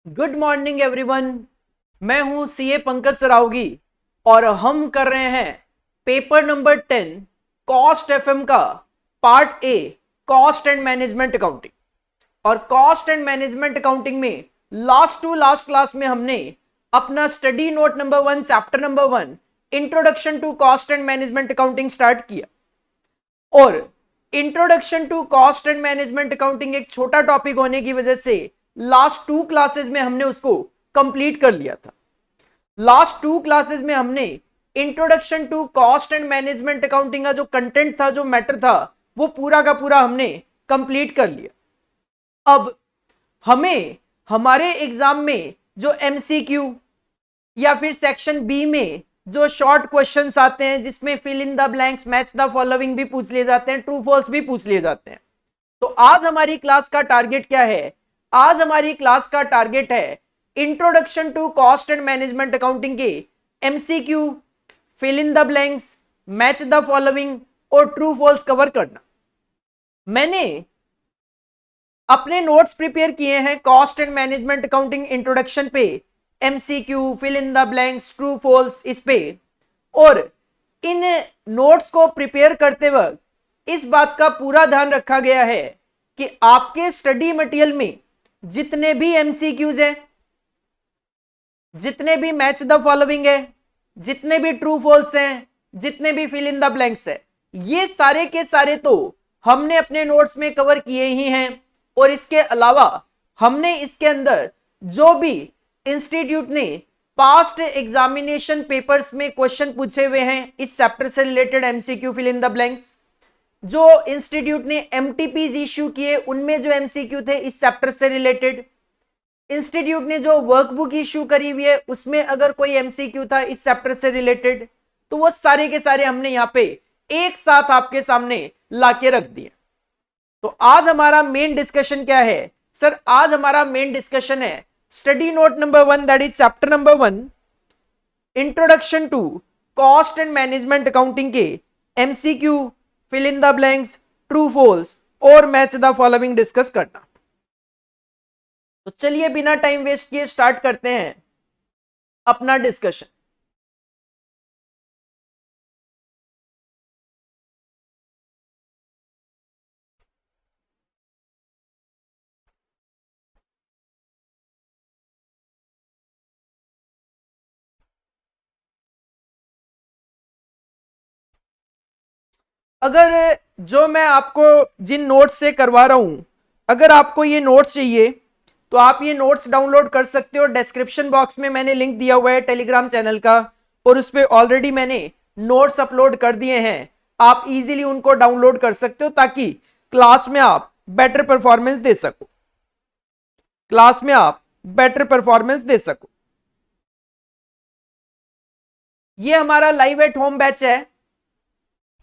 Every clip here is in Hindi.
Good morning everyone. मैं हूं सीए पंकज सरावगी और हम कर रहे हैं पेपर नंबर 10 कॉस्ट एफएम का part A cost and management accounting. और कॉस्ट एंड मैनेजमेंट अकाउंटिंग में लास्ट टू लास्ट क्लास में हमने अपना study note number 1 chapter number 1 introduction to cost and management accounting start किया। और introduction to cost and management accounting एक छोटा टॉपिक होने की वजह से लास्ट 2 क्लासेस में हमने उसको कंप्लीट कर लिया था। लास्ट 2 क्लासेस में हमने introduction to cost and management accounting का जो कंटेंट था, जो मैटर था, वो पूरा का पूरा हमने कंप्लीट कर लिया। अब हमें हमारे एग्जाम में जो एमसीक्यू या फिर सेक्शन बी में जो शॉर्ट क्वेश्चंस आते हैं जिसमें fill in the blanks, match the following भी पूछ लिए जाते हैं, ट्रू फॉल्स भी पूछ लिए जाते हैं। तो आज हमारी क्लास का टारगेट क्या है? आज हमारी क्लास का टारगेट है introduction to cost and management accounting के MCQ, fill in the blanks, match the following और ट्रू फॉल्स कवर करना। मैंने अपने नोट्स प्रिपेयर किए हैं cost and management accounting introduction पे, MCQ, fill in the blanks, true false इस पे। और इन नोट्स को प्रिपेयर करते वक्त इस बात का पूरा ध्यान रखा गया है कि आपके स्टडी मटेरियल में जितने भी एमसीक्यूज हैं, जितने भी मैच द फॉलोइंग है, जितने भी ट्रू फॉल्स हैं, जितने भी फिल इन द ब्लैंक्स है, ये सारे के सारे तो हमने अपने नोट्स में कवर किए ही हैं। और इसके अलावा हमने इसके अंदर जो भी इंस्टीट्यूट ने पास्ट एग्जामिनेशन पेपर्स में क्वेश्चन पूछे हुए हैं इस चैप्टर से related, MCQ, fill in the blanks, जो इंस्टीट्यूट ने एमटीपीज इश्यू किए उनमें जो एमसीक्यू थे इस चैप्टर से रिलेटेड, इंस्टीट्यूट ने जो वर्कबुक इश्यू करी हुई है उसमें अगर कोई एमसीक्यू था इस चैप्टर से रिलेटेड, तो वो सारे के सारे हमने यहाँ पे एक साथ आपके सामने लाके रख दिए। तो आज हमारा मेन डिस्कशन क्या है सर? आज हमारा मेन डिस्कशन है study note number 1, that is chapter number 1 introduction to cost and management accounting के MCQ, fill in the blanks, true false और मैच द फॉलोइंग डिस्कस करना। तो चलिए बिना टाइम वेस्ट किए स्टार्ट करते हैं अपना डिस्कशन। अगर जो मैं आपको जिन नोट्स से करवा रहा हूं, अगर आपको ये नोट्स चाहिए तो आप ये नोट्स डाउनलोड कर सकते हो। डिस्क्रिप्शन बॉक्स में मैंने लिंक दिया हुआ है टेलीग्राम चैनल का, और उस पर ऑलरेडी मैंने नोट्स अपलोड कर दिए हैं। आप इजीली उनको डाउनलोड कर सकते हो ताकि क्लास में आप बेटर परफॉर्मेंस दे सको, क्लास में आप बेटर परफॉर्मेंस दे सको। ये हमारा लाइव एट होम बैच है,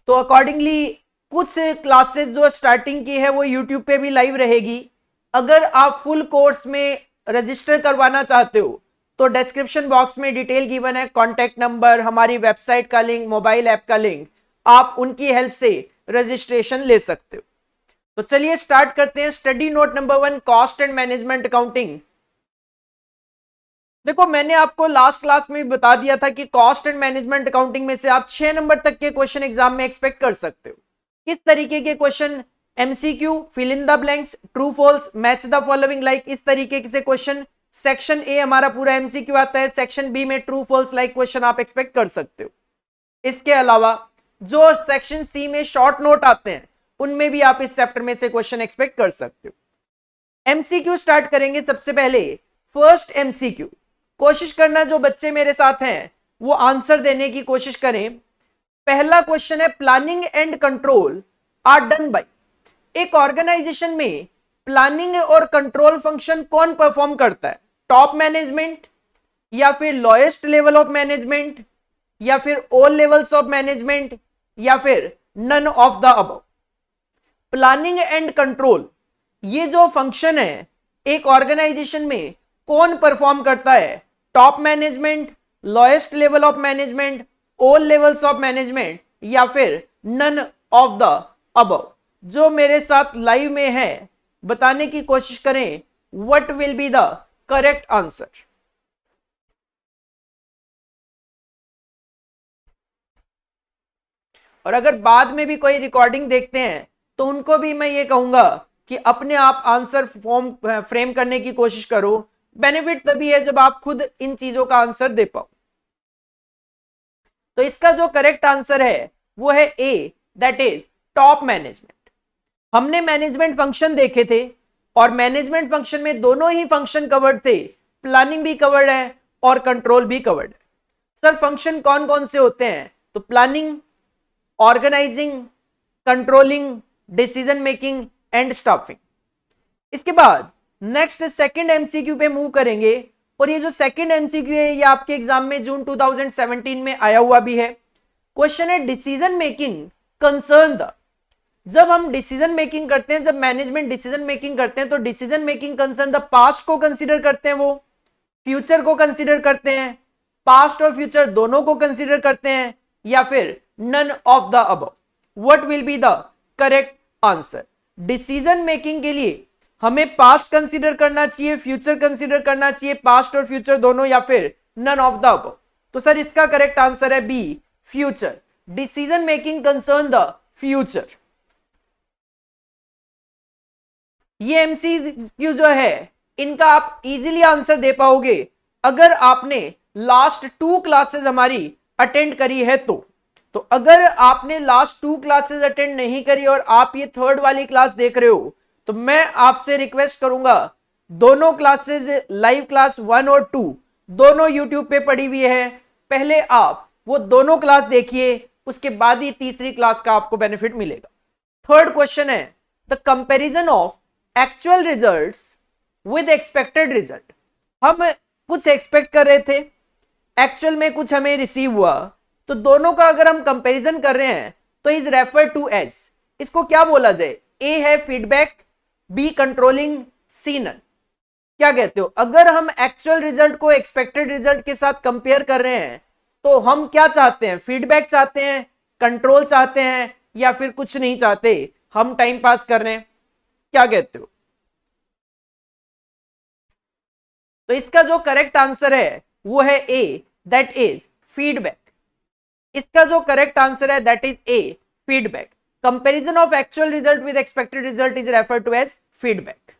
तो अकॉर्डिंगली कुछ क्लासेस जो स्टार्टिंग की है वो यूट्यूब पे भी लाइव रहेगी। अगर आप फुल कोर्स में रजिस्टर करवाना चाहते हो तो डिस्क्रिप्शन बॉक्स में डिटेल गिवन है, कॉन्टैक्ट नंबर, हमारी वेबसाइट का लिंक, मोबाइल ऐप का लिंक, आप उनकी हेल्प से रजिस्ट्रेशन ले सकते हो। तो चलिए स्टार्ट करते हैं study note number 1 cost and management accounting. देखो मैंने आपको लास्ट क्लास में भी बता दिया था कि कॉस्ट एंड मैनेजमेंट अकाउंटिंग में से आप 6 नंबर तक के क्वेश्चन एग्जाम में एक्सपेक्ट कर सकते हो। किस तरीके के question? MCQ, fill in the blanks, true false, match the following, like इस तरीके से क्वेश्चन। सेक्शन ए हमारा पूरा एमसीक्यू आता है, सेक्शन बी में ट्रू फॉल्स लाइक क्वेश्चन आप एक्सपेक्ट कर सकते हो। इसके अलावा जो सेक्शन सी में शॉर्ट नोट आते हैं उनमें भी आप इस चैप्टर में से क्वेश्चन एक्सपेक्ट कर सकते हो। एमसीक्यू स्टार्ट करेंगे। सबसे पहले फर्स्ट एमसीक्यू, कोशिश करना जो बच्चे मेरे साथ हैं वो आंसर देने की कोशिश करें। पहला क्वेश्चन है, planning and control are done by. एक ऑर्गेनाइजेशन में प्लानिंग और कंट्रोल फंक्शन कौन परफॉर्म करता है? टॉप मैनेजमेंट, या फिर लोएस्ट लेवल ऑफ मैनेजमेंट, या फिर ऑल लेवल्स ऑफ मैनेजमेंट, या फिर none of the above. Planning and control ये जो फंक्शन है एक ऑर्गेनाइजेशन में कौन परफॉर्म करता है? Top management, lowest level of management, all levels of management, या फिर नन ऑफ द अबव। जो मेरे साथ लाइव में है बताने की कोशिश करें, what will be the correct answer. और अगर बाद में भी कोई रिकॉर्डिंग देखते हैं तो उनको भी मैं ये कहूंगा कि अपने आप आंसर फॉर्म फ्रेम करने की कोशिश करो। बेनिफिट तभी है जब आप खुद इन चीजों का आंसर दे पाओ। तो इसका जो करेक्ट आंसर है वो है ए, दैट इज टॉप मैनेजमेंट। हमने मैनेजमेंट फंक्शन देखे थे और मैनेजमेंट फंक्शन में दोनों ही फंक्शन कवर्ड थे, प्लानिंग भी कवर्ड है और कंट्रोल भी कवर्ड है। सर फंक्शन कौन कौन से होते हैं? तो planning, organising, controlling, decision making and staffing. इसके बाद नेक्स्ट सेकंड एमसीक्यू पे मूव करेंगे और ये जो सेकंड एमसीक्यू है ये आपके एग्जाम में जून 2017 में आया हुआ भी है। क्वेश्चन है डिसीजन मेकिंग कंसर्न द। जब हम डिसीजन मेकिंग करते हैं, जब मैनेजमेंट डिसीजन मेकिंग करते हैं तो decision making concern the past को कंसीडर करते हैं, वो फ्यूचर को कंसीडर करते हैं, पास्ट और फ्यूचर दोनों को कंसीडर करते हैं, या फिर none of the above. What will be the correct answer? Decision making के लिए हमें पास्ट कंसीडर करना चाहिए, फ्यूचर कंसीडर करना चाहिए, पास्ट और फ्यूचर दोनों, या फिर नन ऑफ द अबव। तो सर इसका करेक्ट आंसर है B, future. Decision making concern the future. ये एमसीक्यू जो है इनका आप इजीली आंसर दे पाओगे अगर आपने लास्ट 2 क्लासेस हमारी अटेंड करी है तो अगर आपने लास्ट 2 क्लासेस अटेंड नहीं करी और आप ये थर्ड वाली क्लास देख रहे हो तो मैं आपसे रिक्वेस्ट करूंगा, दोनों क्लासेस लाइव क्लास 1 और 2 दोनों यूट्यूब पे पड़ी हुई है, पहले आप वो दोनों क्लास देखिए, उसके बाद ही तीसरी क्लास का आपको बेनिफिट मिलेगा। थर्ड क्वेश्चन है the comparison of actual results with expected result. हम कुछ एक्सपेक्ट कर रहे थे, एक्चुअल में कुछ हमें रिसीव हुआ, तो दोनों का अगर हम कंपैरिजन कर रहे हैं तो इज रेफर टू एज, इसको क्या बोला जाए? ए है फीडबैक, बी कंट्रोलिंग, सी नन। क्या कहते हो? अगर हम एक्चुअल रिजल्ट को एक्सपेक्टेड रिजल्ट के साथ कंपेयर कर रहे हैं तो हम क्या चाहते हैं? फीडबैक चाहते हैं, कंट्रोल चाहते हैं, या फिर कुछ नहीं चाहते, हम टाइम पास कर रहे हैं? क्या कहते हो? तो इसका जो करेक्ट आंसर है वो है ए, दैट इज फीडबैक। इसका जो करेक्ट आंसर है that is A, feedback. Comparison of actual result with expected result is referred to as feedback.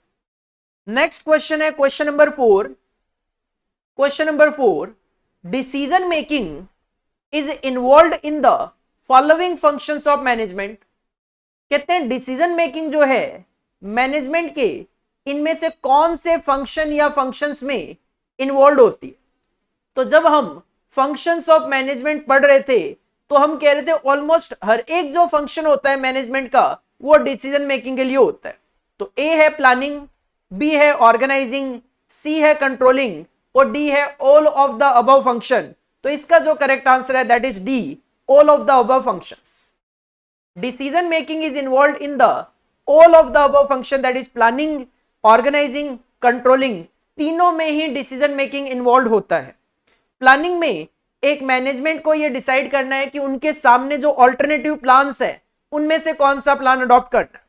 Next question है question number 4। Question number 4, decision making is involve in the following functions of management. कहते हैं डिसीजन मेकिंग जो है मैनेजमेंट के इनमें से कौन से फंक्शन या फंक्शंस में इन्वॉल्व होती है? तो जब हम फंक्शंस ऑफ मैनेजमेंट पढ़ रहे थे तो हम कह रहे थे ऑलमोस्ट हर एक जो फंक्शन होता है मैनेजमेंट का वो डिसीजन मेकिंग के लिए होता है। तो ए है प्लानिंग, बी है ऑर्गेनाइजिंग, सी है कंट्रोलिंग और डी है all of the above function. तो इसका जो करेक्ट आंसर है that is D, all of the above functions. Decision making is involve in the all of the above function, that is planning, organising, controlling, तीनों में ही डिसीजन मेकिंग इन्वॉल्व होता है। प्लानिंग में एक मैनेजमेंट को यह डिसाइड करना है कि उनके सामने जो ऑल्टरनेटिव प्लान्स है उनमें से कौन सा प्लान अडॉप्ट करना है।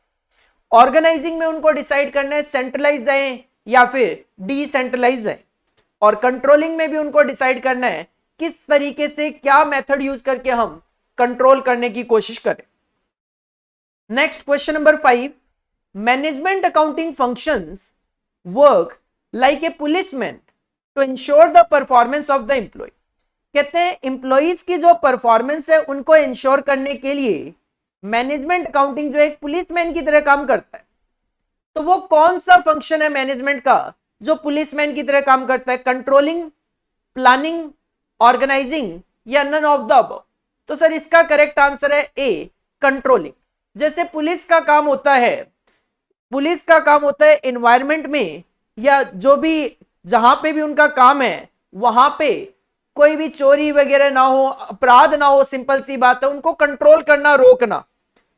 ऑर्गेनाइजिंग में उनको डिसाइड करना है सेंट्रलाइज जाए या फिर डिसेंट्रलाइज जाए। और कंट्रोलिंग में भी उनको डिसाइड करना है किस तरीके से क्या मेथड यूज करके हम कंट्रोल करने की कोशिश करें। Next question number 5, management accounting functions work like a policeman to ensure the performance of the employ. कहते हैं एम्प्लॉइज की जो परफॉर्मेंस है उनको इंश्योर करने के लिए मैनेजमेंट अकाउंटिंग जो एक पुलिसमैन की तरह काम करता है। तो वो कौन सा फंक्शन है मैनेजमेंट का जो पुलिसमैन की तरह काम करता है? कंट्रोलिंग, प्लानिंग, ऑर्गेनाइजिंग या नन ऑफ द अबव? तो सर इसका करेक्ट आंसर है ए, कंट्रोलिंग। जैसे पुलिस का काम होता है एनवायरमेंट में या जो भी जहां पे भी उनका काम है वहां पे कोई भी चोरी वगैरह ना हो, अपराध ना हो, सिंपल सी बात है, उनको कंट्रोल करना, रोकना।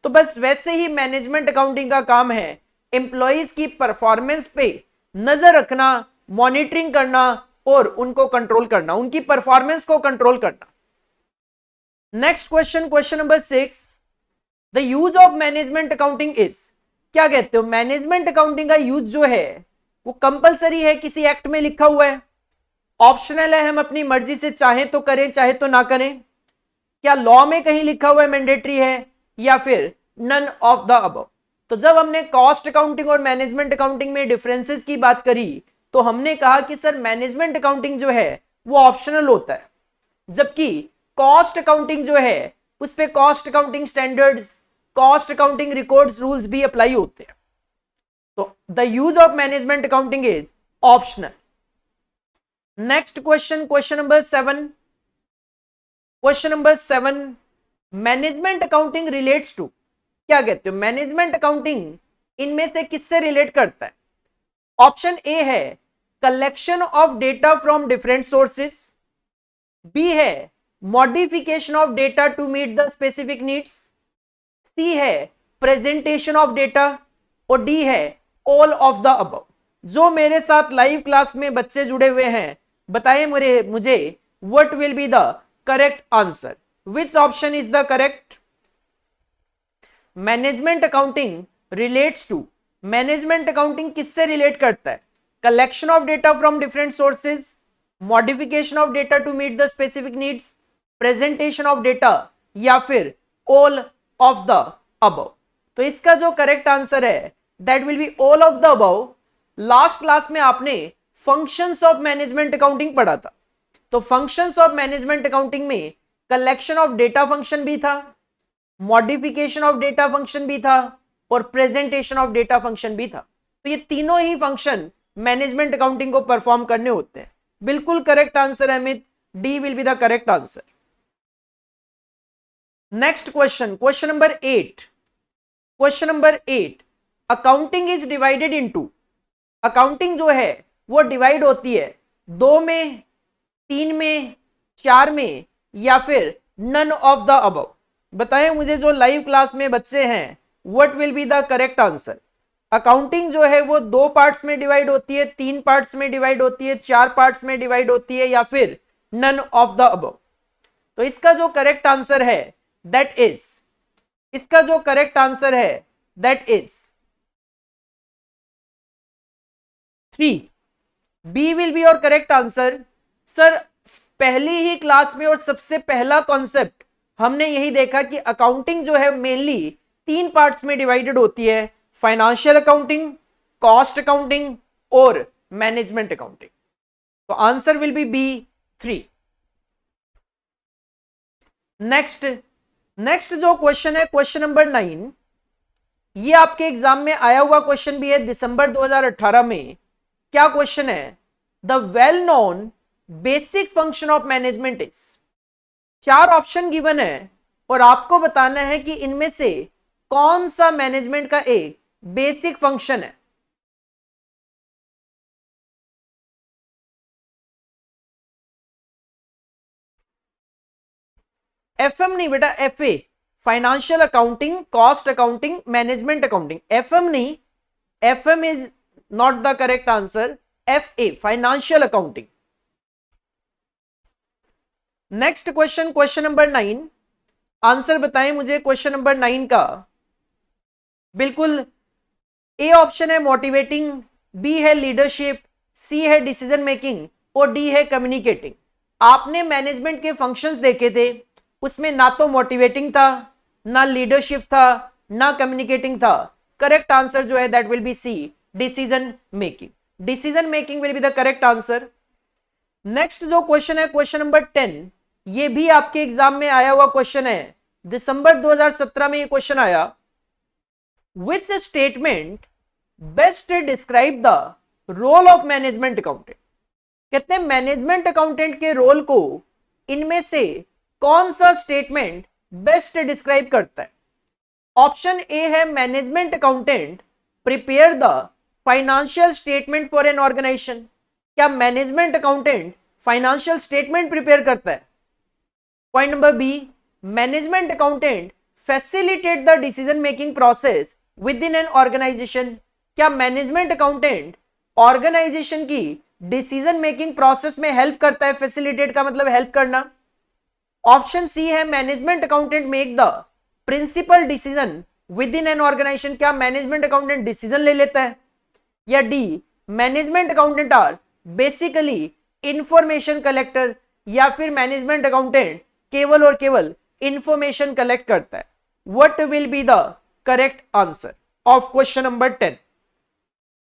तो बस वैसे ही मैनेजमेंट अकाउंटिंग का काम है एम्प्लॉइज की परफॉर्मेंस पे नजर रखना, मॉनिटरिंग करना और उनको कंट्रोल करना, उनकी परफॉर्मेंस को कंट्रोल करना। Next question, question number 6, the use of management accounting is. क्या कहते हो? मैनेजमेंट अकाउंटिंग का यूज जो है वो कंपलसरी है, किसी एक्ट में लिखा हुआ है? ऑप्शनल है, हम अपनी मर्जी से चाहे तो करें चाहे तो ना करें? क्या लॉ में कहीं लिखा हुआ है मैंडेटरी है, या फिर नन ऑफ द अबव? तो जब हमने कॉस्ट अकाउंटिंग और मैनेजमेंट अकाउंटिंग में डिफरेंसेस की बात करी तो हमने कहा कि सर मैनेजमेंट अकाउंटिंग जो है वो ऑप्शनल होता है, जबकि कॉस्ट अकाउंटिंग जो है उस पे cost accounting standards, cost accounting records, rules भी अप्लाई होते हैं। तो the use of management accounting is optional. Next question, question number 7। Question number 7, management accounting relates to, क्या कहते हो मैनेजमेंट अकाउंटिंग इनमें से किससे रिलेट करता है? ऑप्शन ए है collection of data from different sources, B है modification of data to meet the specific needs, C है प्रेजेंटेशन ऑफ डेटा, और डी है ऑल ऑफ द अबव। जो मेरे साथ लाइव क्लास में बच्चे जुड़े हुए हैं, बताइए मुझे what will be the correct answer, which option is the correct? Management accounting relates to, management accounting किससे रिलेट करता है? Collection of data from different sources, modification of data to meet the specific needs, presentation of data, या फिर ऑल ऑफ द अबव? तो इसका जो करेक्ट आंसर है that will be all of the above. Last class में आपने फंक्शंस ऑफ मैनेजमेंट अकाउंटिंग पढ़ा था, तो फंक्शंस ऑफ मैनेजमेंट अकाउंटिंग में कलेक्शन ऑफ डेटा फंक्शन भी था, मॉडिफिकेशन ऑफ डेटा फंक्शन भी था, और प्रेजेंटेशन ऑफ डेटा फंक्शन भी था। तो ये तीनों ही फंक्शन मैनेजमेंट अकाउंटिंग को परफॉर्म करने होते हैं। बिल्कुल करेक्ट आंसर है Amit, D will be the correct answer. Next question, question number 8। Question number 8, accounting is divided into, accounting जो है वो डिवाइड होती है 2 में, 3 में, 4 में, या फिर नन ऑफ द अबव? बताएं मुझे जो लाइव क्लास में बच्चे हैं, what will be the correct answer? Accounting जो है वो 2 पार्ट्स में डिवाइड होती है, 3 पार्ट्स में डिवाइड होती है, 4 पार्ट्स में डिवाइड होती है, या फिर नन ऑफ द अबव? तो इसका जो करेक्ट आंसर है दैट इज, इसका जो करेक्ट आंसर है that is 3, B will be your correct answer. Sir पहली ही क्लास में और सबसे पहला कॉन्सेप्ट हमने यही देखा कि अकाउंटिंग जो है मेनली 3 पार्ट्स में डिवाइडेड होती है, फाइनेंशियल अकाउंटिंग, कॉस्ट अकाउंटिंग और मैनेजमेंट अकाउंटिंग। तो answer will be B 3। Next जो क्वेश्चन है क्वेश्चन नंबर 9, ये आपके एग्जाम में आया हुआ क्वेश्चन भी है दिसंबर 2018 में। क्या क्वेश्चन है? The well known basic function of management is. 4 option given है और आपको बताना है कि इनमें से कौन सा मैनेजमेंट का एक बेसिक फंक्शन है। एफएम नहीं बेटा, FA, financial accounting, cost accounting, management accounting. FM नहीं, FM is not the correct answer, FA financial accounting. Next question, question number 9, answer बताएं मुझे क्वेश्चन नंबर 9 का। बिल्कुल ए ऑप्शन है मोटिवेटिंग, बी है लीडरशिप, सी है डिसीजन मेकिंग, और डी है कम्युनिकेटिंग। आपने मैनेजमेंट के फंक्शंस देखे थे, उसमें ना तो मोटिवेटिंग था, ना लीडरशिप था, ना कम्युनिकेटिंग था। करेक्ट आंसर जो है that will be C, decision making. Decision making will be the correct answer. Next जो क्वेश्चन है क्वेश्चन नंबर 10, ये भी आपके एग्जाम में आया हुआ क्वेश्चन है, दिसंबर 2017 में ये क्वेश्चन आया। Which statement best describe the role of management accountant. कहते हैं मैनेजमेंट अकाउंटेंट के रोल को इनमें से कौन सा स्टेटमेंट बेस्ट डिस्क्राइब करता है? ऑप्शन ए है management accountant prepare the financial statement for an organisation. क्या management accountant financial statement prepare करता है? Point number B, management accountant facilitate the decision making process within an organisation. क्या मैनेजमेंट अकाउंटेंट ऑर्गेनाइजेशन की डिसीजन मेकिंग प्रोसेस में हेल्प करता है? फैसिलिटेट का मतलब हेल्प करना। ऑप्शन सी है management accountant make the principal decision within an organisation. क्या मैनेजमेंट अकाउंटेंट डिसीजन ले लेता है? या D, management accountant are basically information collector, या फिर मैनेजमेंट अकाउंटेंट केवल और केवल इंफॉर्मेशन कलेक्ट करता है? What will be the correct answer of question number 10?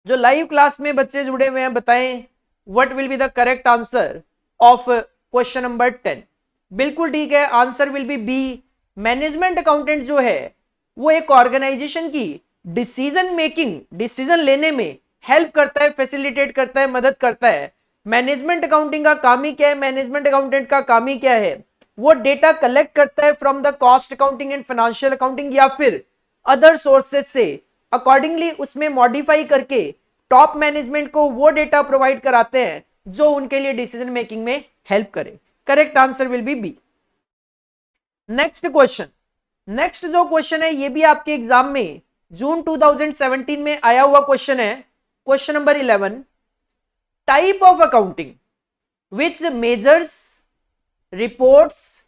जो लाइव क्लास में बच्चे जुड़े हुए हैं बताएं what will be the correct answer of question number 10? बिल्कुल ठीक है, answer will be B. Management accountant जो है वो एक ऑर्गेनाइजेशन की डिसीजन मेकिंग, डिसीजन लेने में हेल्प करता है, फैसिलिटेट करता है, मदद करता है। मैनेजमेंट अकाउंटिंग का काम ही क्या है? मैनेजमेंट अकाउंटेंट का काम ही क्या है? वो डेटा कलेक्ट करता है from the cost accounting and financial accounting या फिर अदर सोर्सेज से, अकॉर्डिंगली उसमें मॉडिफाई करके टॉप मैनेजमेंट को वो डेटा प्रोवाइड कराते हैं जो उनके लिए डिसीजन मेकिंग में हेल्प करे। Correct answer will be B. Next question, next जो क्वेश्चन है ये भी आपके एग्जाम में जून 2017 में आया हुआ क्वेश्चन है। Question number 11, type of accounting which measures, reports,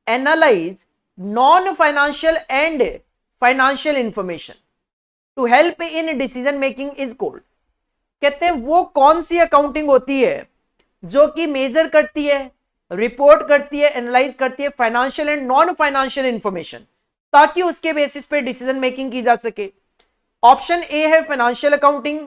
analyse non financial and financial information to help in decision making is called. कहते हैं वो कौन सी अकाउंटिंग होती है जो कि मेजर करती है, रिपोर्ट करती है, एनालाइज करती है financial and non financial information, ताकि उसके बेसिस पे डिसीजन मेकिंग की जा सके। ऑप्शन ए है फाइनेंशियल अकाउंटिंग,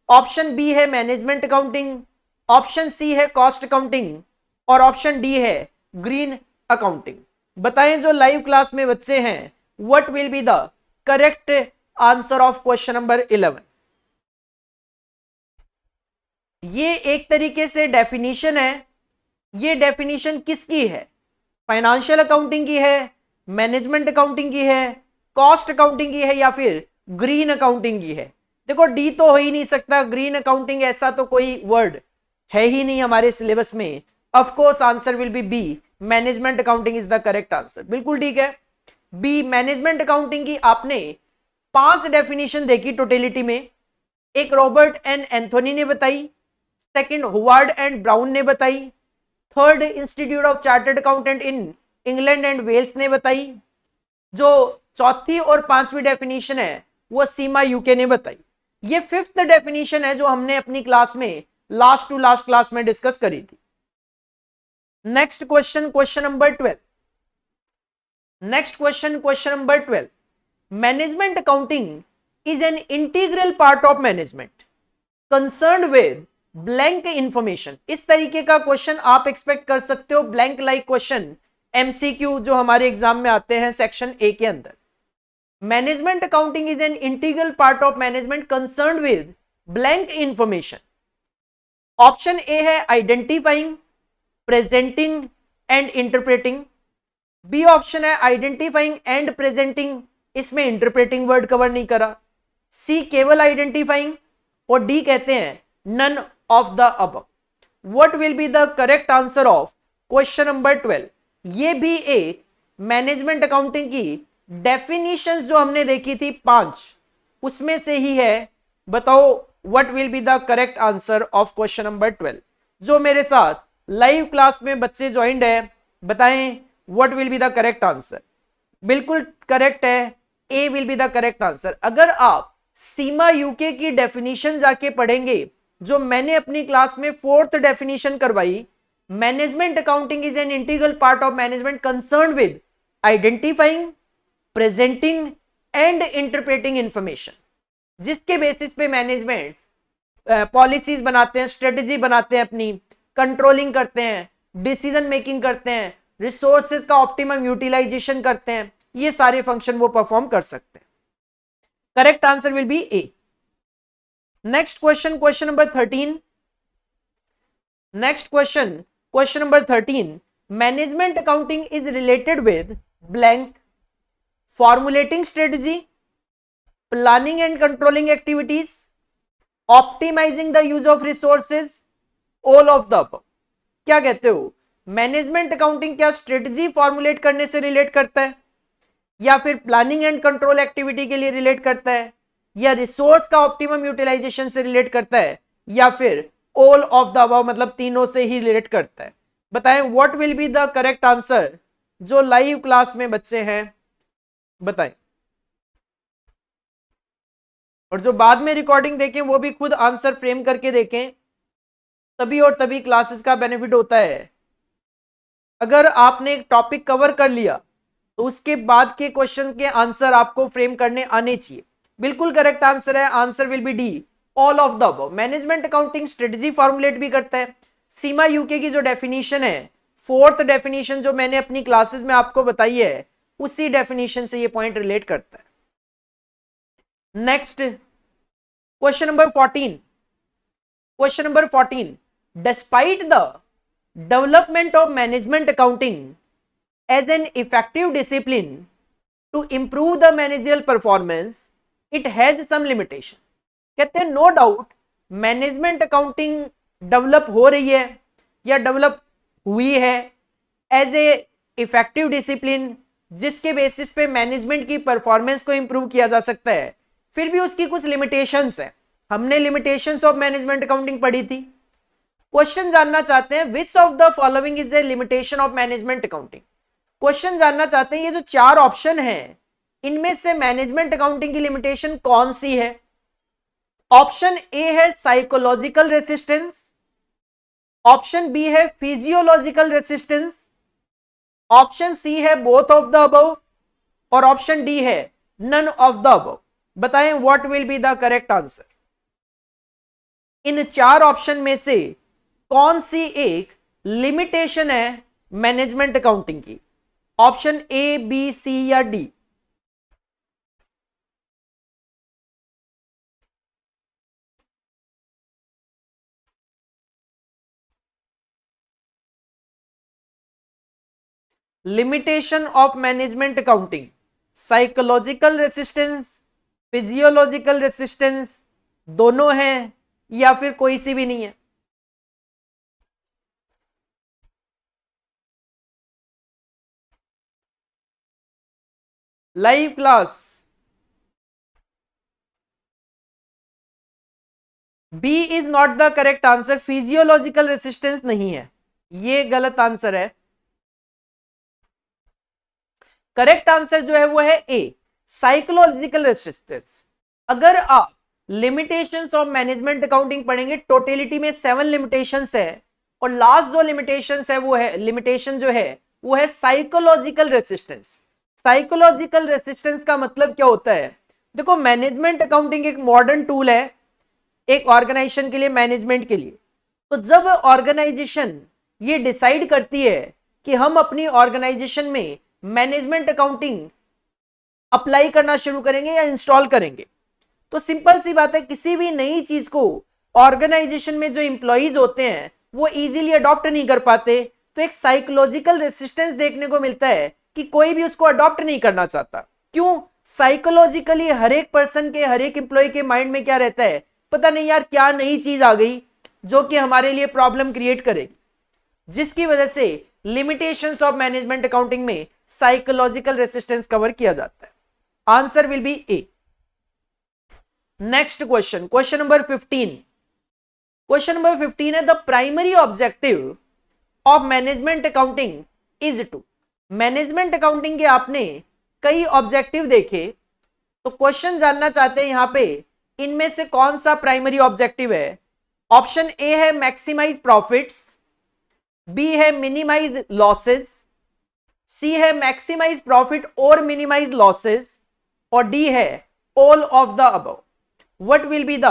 ऑप्शन बी है मैनेजमेंट अकाउंटिंग, ऑप्शन सी है कॉस्ट अकाउंटिंग और ऑप्शन डी है ग्रीन अकाउंटिंग। बताएं जो लाइव क्लास में बच्चे हैं what will be the correct answer of question number 11? ये एक तरीके से डेफिनेशन है। ये डेफिनेशन किसकी है? फाइनेंशियल अकाउंटिंग की है, मैनेजमेंट अकाउंटिंग की है, कॉस्ट अकाउंटिंग की है या फिर ग्रीन अकाउंटिंग की है? देखो डी तो हो ही नहीं सकता, ग्रीन अकाउंटिंग ऐसा तो कोई वर्ड है ही नहीं हमारे सिलेबस में। Of course answer will be B, management accounting is the correct answer. बिल्कुल ठीक है, बी मैनेजमेंट अकाउंटिंग की आपने 5 डेफिनेशन देखी टोटलिटी में। एक रॉबर्ट एन एंथोनी ने बताई, सेकंड होवार्ड एंड ब्राउन ने बताई, third Institute of Chartered Accountant in England and Wales ने बताई, जो चौथी और पांचवी डेफिनेशन है वो सीमा यूके ने बताई। ये 5th डेफिनेशन है जो हमने अपनी क्लास में लास्ट टू लास्ट क्लास में डिस्कस करी थी। Next question, question number 12। Next question, question number 12, management accounting is an integral part of management concerned with blank information. इस तरीके का क्वेश्चन आप एक्सपेक्ट कर सकते हो, ब्लैंक लाइक क्वेश्चन एमसीक्यू जो हमारे एग्जाम में आते हैं सेक्शन ए के अंदर। Management accounting is an integral part of management concerned with blank information. Option A है identifying, presenting and interpreting, B option है आइडेंटिफाइंग एंड प्रेजेंटिंग, इसमें इंटरप्रेटिंग वर्ड कवर नहीं करा, सी केवल आइडेंटिफाइंग और डी कहते हैं none of the above. What will be the correct answer of question number 12? ये भी एक मैनेजमेंट अकाउंटिंग की डेफिनेशंस जो हमने देखी थी 5 उसमें से ही है। बताओ what will be the correct answer of question number 12? जो मेरे साथ लाइव क्लास में बच्चे ज्वाइंड है बताएं what will be the correct answer? बिल्कुल करेक्ट है, A will be the correct answer. अगर आप सीमा यूके की डेफिनेशन जाके पढ़ेंगे जो मैंने अपनी क्लास में 4th डेफिनेशन करवाई, management accounting is an integral part of management concerned with identifying, presenting and interpreting information, जिसके बेसिस पे मैनेजमेंट पॉलिसीज बनाते हैं, स्ट्रेटेजी बनाते हैं, अपनी कंट्रोलिंग करते हैं, डिसीजन मेकिंग करते हैं, रिसोर्सेज का ऑप्टिमम यूटिलाइजेशन करते हैं, ये सारे फंक्शन वो परफॉर्म कर सकते हैं। Correct answer will be A. Next question, question number 13। Next question, question number 13, management accounting is related with blank, formulating strategy, planning and controlling activities, optimising the use of resources, all of the above. क्या कहते हो, मैनेजमेंट अकाउंटिंग क्या स्ट्रेटेजी फॉर्मुलेट करने से रिलेट करता है, या फिर प्लानिंग एंड कंट्रोल एक्टिविटी के लिए रिलेट करता है, या रिसोर्स का ऑप्टिमम यूटिलाइजेशन से रिलेट करता है, या फिर ऑल ऑफ द अबव मतलब तीनों से ही रिलेट करता है? बताएं what will be the correct answer? जो लाइव क्लास में बच्चे हैं बताएं। और जो बाद में रिकॉर्डिंग देखें वो भी खुद आंसर फ्रेम करके देखें, तभी और तभी क्लासेस का बेनिफिट होता है। अगर आपने एक टॉपिक कवर कर लिया तो उसके बाद के क्वेश्चन के आंसर आपको फ्रेम करने आने चाहिए। बिल्कुल करेक्ट आंसर है, answer will be D, all of the above. Management accounting strategy formulate भी करता है। सीमा यूके की जो डेफिनेशन है, फोर्थ डेफिनेशन जो मैंने अपनी क्लासेस में आपको बताई है, उसी डेफिनेशन से ये पॉइंट रिलेट करता है। Next question number 14। Question number 14, despite the development of management accounting as an effective discipline to improve the managerial performance, it has some limitation। कहते हैं no doubt management accounting develop हो रही है या डेवलप हुई है एज ए इफेक्टिव डिसिप्लिन, जिसके बेसिस पे मैनेजमेंट की परफॉर्मेंस को इंप्रूव किया जा सकता है, फिर भी उसकी कुछ लिमिटेशंस है। हमने लिमिटेशंस ऑफ मैनेजमेंट अकाउंटिंग पढ़ी थी। क्वेश्चन जानना चाहते हैं which of the following is a limitation of management accounting. Question जानना चाहते हैं ये जो चार ऑप्शन हैं, इनमें से मैनेजमेंट अकाउंटिंग की लिमिटेशन कौन सी है। ऑप्शन ए है साइकोलॉजिकल रेसिस्टेंस, ऑप्शन बी है फिजियोलॉजिकल रेसिस्टेंस, ऑप्शन सी है बोथ ऑफ द अबव, और ऑप्शन डी है नन ऑफ द अबव। बताएं what will be the correct answer. इन चार ऑप्शन में से कौन सी एक लिमिटेशन है मैनेजमेंट अकाउंटिंग की। ऑप्शन ए, बी, सी या D. Limitation of management accounting, psychological resistance, physiological resistance, दोनों हैं या फिर कोई सी भी नहीं है। Live class, B is not the correct answer. Physiological resistance नहीं है, ये गलत आंसर है। करेक्ट आंसर जो है वो है ए, साइकोलॉजिकल रेसिस्टेंस। अगर आप लिमिटेशंस ऑफ मैनेजमेंट अकाउंटिंग पढ़ेंगे, टोटलिटी में 7 लिमिटेशंस है, और लास्ट जो लिमिटेशंस है वो है, लिमिटेशन जो है वो है साइकोलॉजिकल रेसिस्टेंस। साइकोलॉजिकल रेसिस्टेंस का मतलब क्या होता है? देखो, मैनेजमेंट अकाउंटिंग एक मॉडर्न टूल है एक ऑर्गेनाइजेशन के लिए, मैनेजमेंट के लिए। तो जब ऑर्गेनाइजेशन ये डिसाइड करती है कि हम अपनी ऑर्गेनाइजेशन में मैनेजमेंट अकाउंटिंग अप्लाई करना शुरू करेंगे या इंस्टॉल करेंगे, तो सिंपल सी बात है, किसी भी नई चीज को ऑर्गेनाइजेशन में जो इंप्लॉइज होते हैं वो इजीली अडॉप्ट नहीं कर पाते, तो एक साइकोलॉजिकल रेसिस्टेंस देखने को मिलता है कि कोई भी उसको अडॉप्ट नहीं करना चाहता। क्यों? साइकोलॉजिकली हर एक पर्सन के, हर एक एम्प्लॉय के माइंड में क्या रहता है, पता नहीं यार क्या नई चीज आ गई जो कि हमारे लिए प्रॉब्लम क्रिएट करेगी, जिसकी वजह से लिमिटेशंस ऑफ मैनेजमेंट अकाउंटिंग में साइकोलॉजिकल रेसिस्टेंस कवर किया जाता है। Answer will be A. Next question, question number 15। Question number 15 है the primary objective of management accounting is to. Management accounting के आपने कई ऑब्जेक्टिव देखे, तो क्वेश्चन जानना चाहते हैं यहां पे इनमें से कौन सा प्राइमरी ऑब्जेक्टिव है। ऑप्शन ए है मैक्सिमाइज प्रॉफिट्स, बी है मिनिमाइज लॉसेस, सी है मैक्सिमाइज प्रॉफिट और मिनिमाइज लॉसेस, और डी है all of the above. What will be the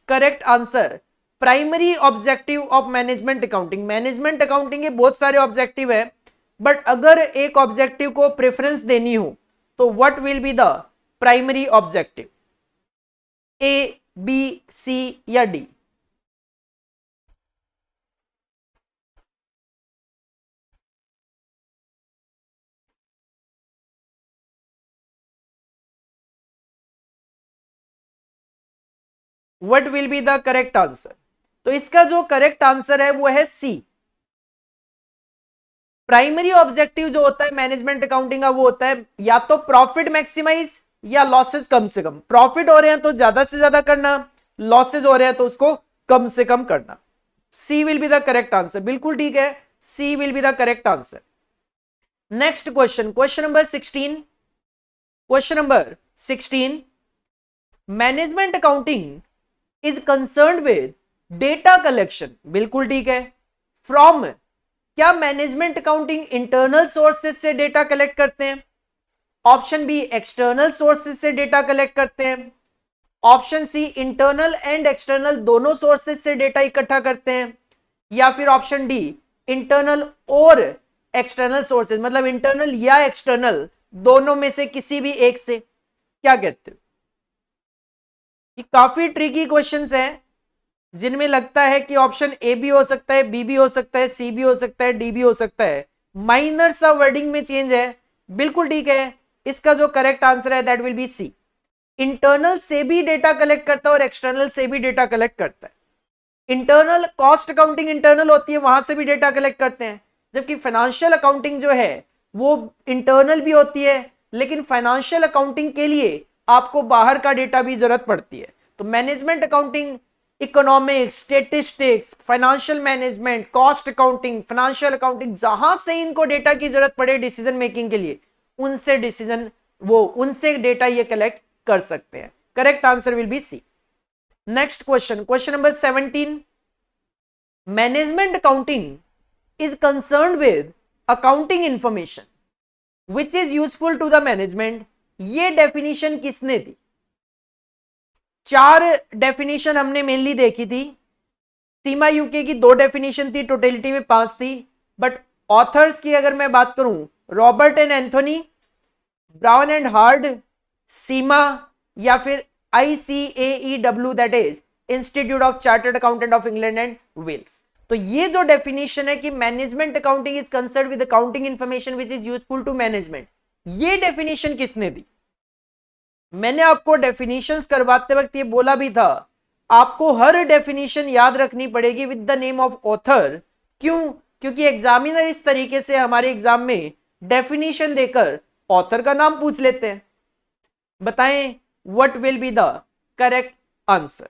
correct answer? Primary objective of management accounting. Management accounting के बहुत सारे ऑब्जेक्टिव है, बट अगर एक ऑब्जेक्टिव को प्रेफरेंस देनी हो तो what will be the primary objective? A, B, C या D? What will be the correct answer? तो इसका जो करेक्ट आंसर है वो है सी। प्राइमरी ऑब्जेक्टिव जो होता है मैनेजमेंट अकाउंटिंग का वो होता है या तो प्रॉफिट मैक्सिमाइज या लॉसेस कम से कम। प्रॉफिट हो रहे हैं तो ज्यादा से ज्यादा करना, लॉसेस हो रहे हैं तो उसको कम से कम करना। C will be the correct answer. बिल्कुल ठीक है, C will be the correct answer. Next question, question number 16। Question number 16, management accounting is concern with data collection, बिल्कुल ठीक है। फ्रॉम, क्या मैनेजमेंट अकाउंटिंग इंटरनल सोर्सेज से डेटा कलेक्ट करते हैं? ऑप्शन बी एक्सटर्नल सोर्सेज से डेटा कलेक्ट करते हैं। Option C internal and external दोनों सोर्सेज से डेटा इकट्ठा करते हैं। या फिर ऑप्शन डी इंटरनल और एक्सटर्नल सोर्सेज, मतलब इंटरनल या एक्सटर्नल दोनों में से किसी भी एक से। क्या कहते हो? ये काफी ट्रिकी क्वेश्चंस हैं जिनमें लगता है कि ऑप्शन ए भी हो सकता है, बी भी हो सकता है, सी भी हो सकता है, डी भी हो सकता है। माइनर सा वर्डिंग में चेंज है, बिल्कुल ठीक है। इसका जो करेक्ट आंसर है that will be C. Internal से भी डेटा कलेक्ट करता है और एक्सटर्नल से भी डेटा कलेक्ट करता है। इंटरनल कॉस्ट अकाउंटिंग इंटरनल होती है, वहां से भी डेटा कलेक्ट करते हैं, जबकि फाइनेंशियल अकाउंटिंग जो है वो इंटरनल भी होती है, लेकिन फाइनेंशियल अकाउंटिंग के लिए आपको बाहर का डेटा भी जरूरत पड़ती है। तो management accounting, economics, statistics, financial management, cost accounting, financial accounting, जहां से इनको डेटा की जरूरत पड़े डिसीजन मेकिंग के लिए, उनसे डेटा ये कलेक्ट कर सकते हैं। Correct answer will be C. Next question, question number 17। Management accounting is concerned with accounting information which is useful to the management. ये डेफिनेशन किसने दी? 4 डेफिनेशन हमने मेनली देखी थी। सीमा यूके की 2 डेफिनेशन थी, टोटलिटी में 5 थी। बट ऑथर्स की अगर मैं बात करूं, Robert and Anthony, Brown and Hard, सीमा, या फिर ICAEW, that is Institute of Chartered Accountant of England and Wales. तो ये जो डेफिनेशन है कि management accounting is concerned with accounting information which is useful to management, ये डेफिनेशन किसने दी? मैंने आपको डेफिनेशंस करवाते वक्त ये बोला भी था, आपको हर डेफिनेशन याद रखनी पड़ेगी with the name of author. क्यों? क्योंकि एग्जामिनर इस तरीके से हमारे एग्जाम में डेफिनेशन देकर ऑथर का नाम पूछ लेते हैं। बताएं what will be the correct answer.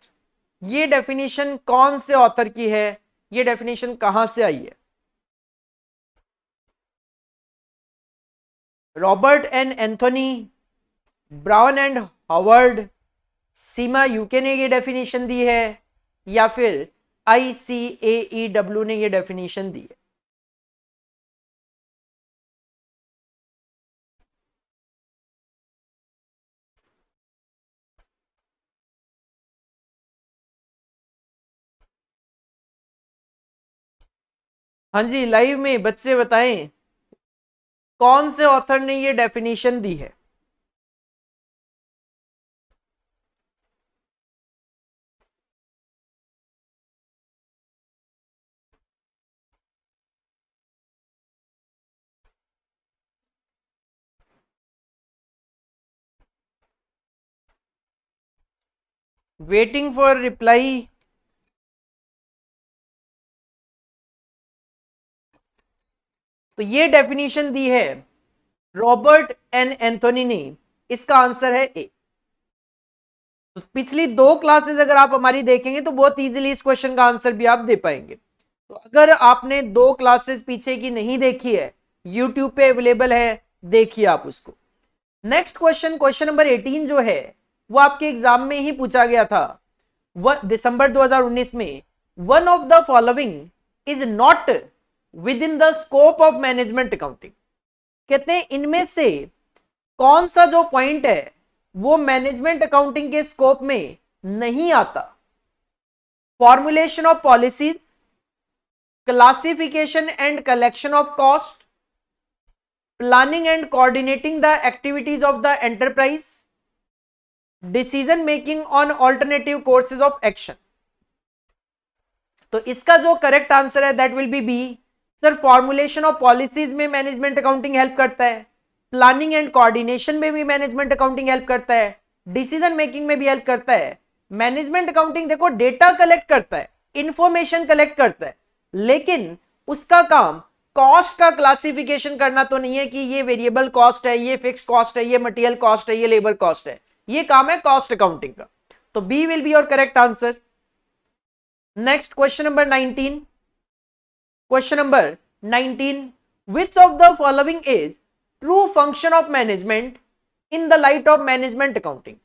ये डेफिनेशन कौन से ऑथर की है? ये डेफिनेशन कहां से आई है? Robert and Anthony, Brown and Howard, CIMA UK ने ये डेफिनेशन दी है, या फिर ICAEW ने ये डेफिनेशन दी है? हाँ जी, लाइव में बच्चे बताएं कौन से ऑथर ने ये डेफिनेशन दी है? Waiting for reply. तो ये डेफिनेशन दी है रॉबर्ट एन एंथोनी ने। इसका आंसर है ए। तो पिछली 2 क्लासेस अगर आप हमारी देखेंगे तो बहुत इजीली इस क्वेश्चन का आंसर भी आप दे पाएंगे। तो अगर आपने 2 क्लासेस पीछे की नहीं देखी है, यूट्यूब पे अवेलेबल है, देखिए आप उसको। नेक्स्ट क्वेश्चन, क्वेश्चन नंबर 18 जो है वो आपके एग्जाम में ही पूछा गया था दिसंबर 2019 में। One of the following is not with in the scope of management accounting. कहते हैं इनमें से कौन सा जो पॉइंट है वो मैनेजमेंट अकाउंटिंग के स्कोप में नहीं आता? Formulation of policies, classification and collection of cost, planning and coordinating the activities of the enterprise, decision making on alternative courses of action. तो इसका जो करेक्ट आंसर है that will be B. Sir formulation of policies में मैनेजमेंट अकाउंटिंग हेल्प करता है, प्लानिंग एंड कोऑर्डिनेशन में भी मैनेजमेंट अकाउंटिंग हेल्प करता है, डिसीजन मेकिंग में भी हेल्प करता है। मैनेजमेंट अकाउंटिंग देखो डेटा कलेक्ट करता है, इंफॉर्मेशन कलेक्ट करता है, लेकिन उसका काम कॉस्ट का क्लासिफिकेशन करना तो नहीं है कि ये वेरिएबल कॉस्ट है, ये फिक्स्ड कॉस्ट है, ये मटेरियल कॉस्ट है, ये लेबर कॉस्ट है। ये काम है कॉस्ट अकाउंटिंग का। तो B will be your correct answer. Next question number 19। Question number 19, which of the following is true function of management in the light of management accounting?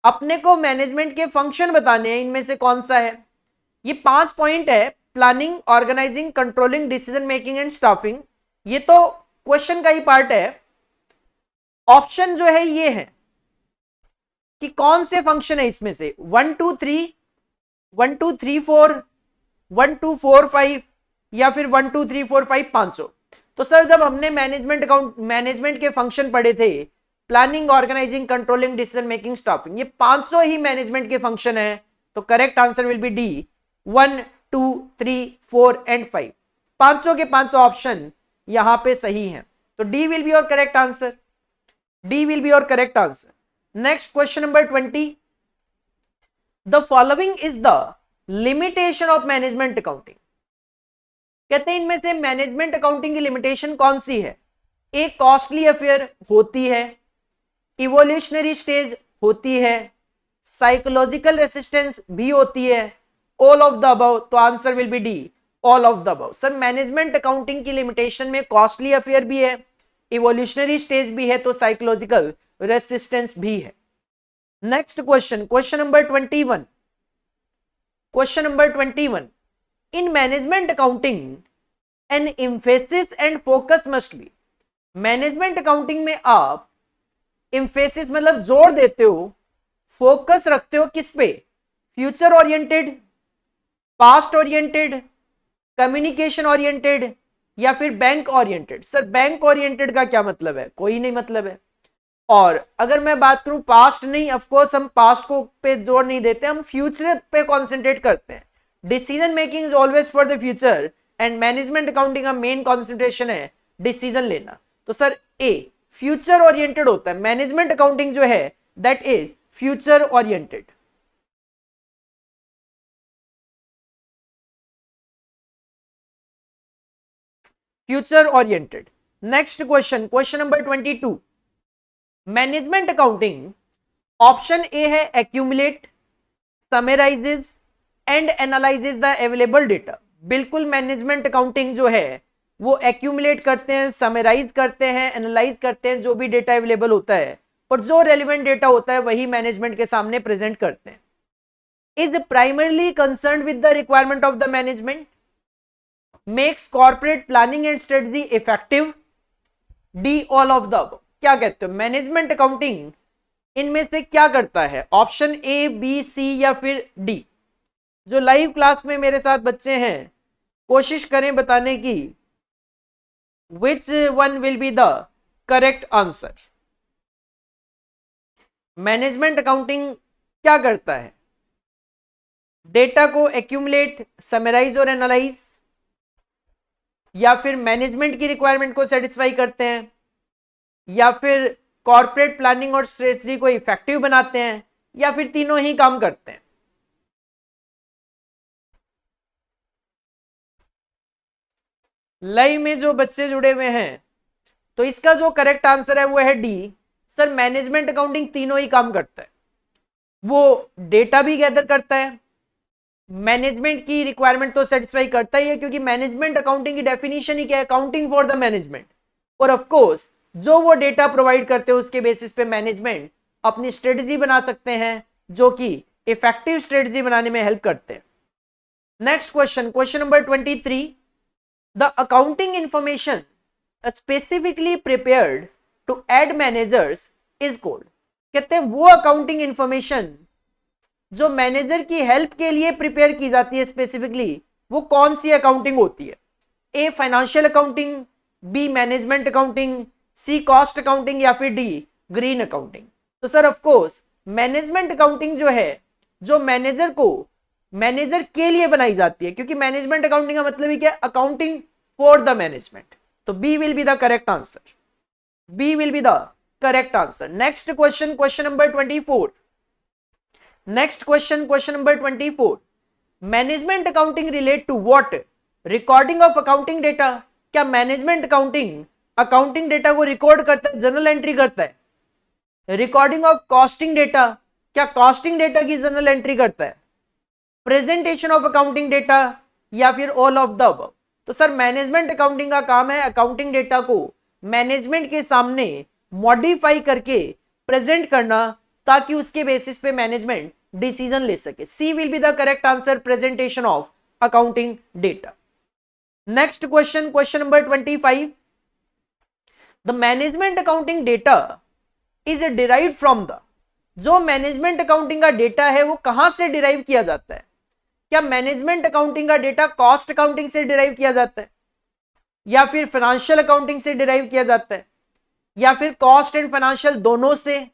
अपने को मैनेजमेंट के फंक्शन बताने हैं, इनमें से कौन सा है? ये 5 पॉइंट है, planning, organising, controlling, decision making and staffing. ये तो क्वेश्चन का ही पार्ट है। ऑप्शन जो है ये है कि कौन से फंक्शन है इसमें से 1 2 3, 1 2 3 4, 1 2 4 5 या फिर 1 2 3 4 5 500। तो सर जब हमने मैनेजमेंट के फंक्शन पढ़े थे, planning, organising, controlling, decision making, staffing, ये 500 ही मैनेजमेंट के फंक्शन है। तो correct answer will be D, 1 2 3 4 and 5। 500 के 500 ऑप्शन यहां पे सही है। तो D will be your correct answer. D will be your correct answer. Next question number 20, the following is the limitation of management accounting. कहते हैं इनमें से मैनेजमेंट अकाउंटिंग की लिमिटेशन कौन सी है? एक कॉस्टली अफेयर होती है, इवोल्यूशनरी स्टेज होती है, साइकोलॉजिकल रेसिस्टेंस भी होती है, ऑल ऑफ द अबव। तो answer will be D, all of the above. Sir management accounting की लिमिटेशन में कॉस्टली अफेयर भी है, इवोल्यूशनरी स्टेज भी है, तो साइकोलॉजिकल रेसिस्टेंस भी है। Next question, question number 21। Question number 21, in management accounting N emphasis and focus must be. Management accounting में आप एम्फेसिस मतलब जोर देते हो, फोकस रखते हो किस पे? Future oriented, past oriented, communication oriented या फिर bank oriented. Sir bank oriented का क्या मतलब है? कोई नहीं मतलब है। और अगर मैं बात करूं पास्ट नहीं, ऑफ कोर्स हम पास्ट को पे जोर नहीं देते, हम फ्यूचर पे कॉन्सेंट्रेट करते हैं। Decision making is always for the future and management accounting का मेन कॉन्सेंट्रेशन है डिसीजन लेना। तो सर ए फ्यूचर ओरिएंटेड होता है, मैनेजमेंट अकाउंटिंग जो है that is future oriented. Future oriented. Next question, question number 22, management accounting option A है accumulate, summarises and analyses the available data. बिल्कुल मैनेजमेंट अकाउंटिंग जो है वो एक्यूमुलेट करते हैं, समराइज करते हैं, एनालाइज करते हैं जो भी डेटा अवेलेबल होता है, और जो रेलिवेंट डेटा होता है वही मैनेजमेंट के सामने प्रेजेंट करते हैं। Is primarily concern with the requirement of the management, makes corporate planning and strategy effective, D all of the above. क्या कहते हो मैनेजमेंट अकाउंटिंग इनमें से क्या करता है? ऑप्शन ए, बी, सी या फिर डी। जो लाइव क्लास में मेरे साथ बच्चे हैं कोशिश करें बताने की which one will be the correct answer। Management accounting क्या करता है? डेटा को एक्यूमुलेट, समराइज और एनालाइज, या फिर मैनेजमेंट की रिक्वायरमेंट को सेटिस्फाई करते हैं, या फिर कॉर्पोरेट प्लानिंग और स्ट्रेटजी को इफेक्टिव बनाते हैं, या फिर तीनों ही काम करते हैं। लाइव में जो बच्चे जुड़े हुए हैं तो इसका जो करेक्ट आंसर है वो है डी। सर मैनेजमेंट अकाउंटिंग तीनों ही काम करता है, वो डेटा भी गैदर करता है, मैनेजमेंट की रिक्वायरमेंट तो सेटिस्फाई करता ही है, क्योंकि मैनेजमेंट अकाउंटिंग की डेफिनेशन ही क्या है? Accounting for the management. और ऑफ कोर्स जो वो डेटा प्रोवाइड करते हैं उसके बेसिस पे मैनेजमेंट अपनी स्ट्रेटजी बना सकते हैं, जो कि इफेक्टिव स्ट्रेटजी बनाने में हेल्प करते हैं। Next question, question number 23, the accounting information specifically prepared to aid managers is called. कहते हैं वो अकाउंटिंग इंफॉर्मेशन जो मैनेजर की हेल्प के लिए प्रिपेयर की जाती है स्पेसिफिकली, वो कौन सी अकाउंटिंग होती है? A financial accounting, B management accounting, C cost accounting या फिर डी ग्रीन अकाउंटिंग। तो sir of course management accounting जो है जो मैनेजर के लिए बनाई जाती है, क्योंकि मैनेजमेंट अकाउंटिंग का मतलब ही क्या? Accounting for the management. तो B will be the correct answer. B will be the correct answer. Next question, question number 24। Next question, question number 24, management accounting relate to what? Recording of accounting data. क्या मैनेजमेंट अकाउंटिंग डेटा को रिकॉर्ड करता है, जर्नल एंट्री करता है? रिकॉर्डिंग ऑफ कॉस्टिंग डेटा, क्या कॉस्टिंग डेटा की जर्नल एंट्री करता है? प्रेजेंटेशन ऑफ अकाउंटिंग डेटा या फिर ऑल ऑफ द अबव। तो सर मैनेजमेंट अकाउंटिंग का काम है अकाउंटिंग डेटा को मैनेजमेंट के सामने मॉडिफाई करके प्रेजेंट करना, ताकि उसके बेसिस पे मैनेजमेंट डिसीजन ले सके। C will be the correct answer, presentation of accounting data. Next question, question number 25, the management accounting data is derived from the, जो मैनेजमेंट अकाउंटिंग का डेटा है वो कहां से डिराइव किया जाता है? क्या मैनेजमेंट अकाउंटिंग का डेटा कॉस्ट अकाउंटिंग से डिराइव किया जाता है, या फिर फाइनेंशियल अकाउंटिंग से डिराइव किया जाता है, या फिर कॉस्ट एंड फाइनेंशियल दोनों से,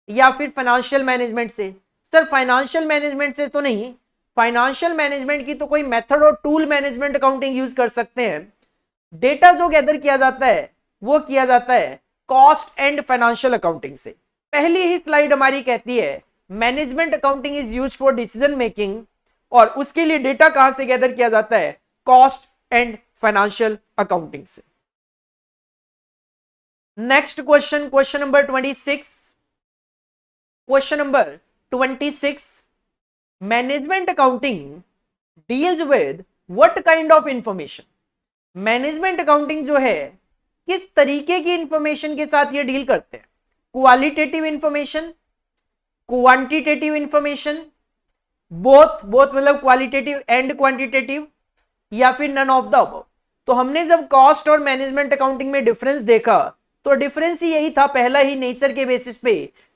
या फिर फाइनेंशियल मैनेजमेंट से? सर फाइनेंशियल मैनेजमेंट से तो नहीं, फाइनेंशियल मैनेजमेंट की तो कोई मेथड और टूल मैनेजमेंट अकाउंटिंग यूज कर सकते हैं। डेटा जो गैदर किया जाता है वो किया जाता है कॉस्ट एंड फाइनेंशियल अकाउंटिंग से। पहली ही स्लाइड हमारी कहती है management accounting is used for decision making, और उसके लिए डेटा कहां से गैदर किया जाता है? कॉस्ट एंड फाइनेंशियल अकाउंटिंग से। Next question, question number 26, question number 26, management accounting deals with what kind of information? Management accounting जो है किस तरीके की इंफॉर्मेशन के साथ ये डील करते हैं? Qualitative information, quantitative information, both मतलब क्वालिटेटिव एंड क्वांटिटेटिव, या फिर नन ऑफ द अबव? तो हमने जब कॉस्ट और मैनेजमेंट अकाउंटिंग में डिफरेंस देखा तो डिफरेंस ही यही था पहला ही, नेचर के बेसिस पे,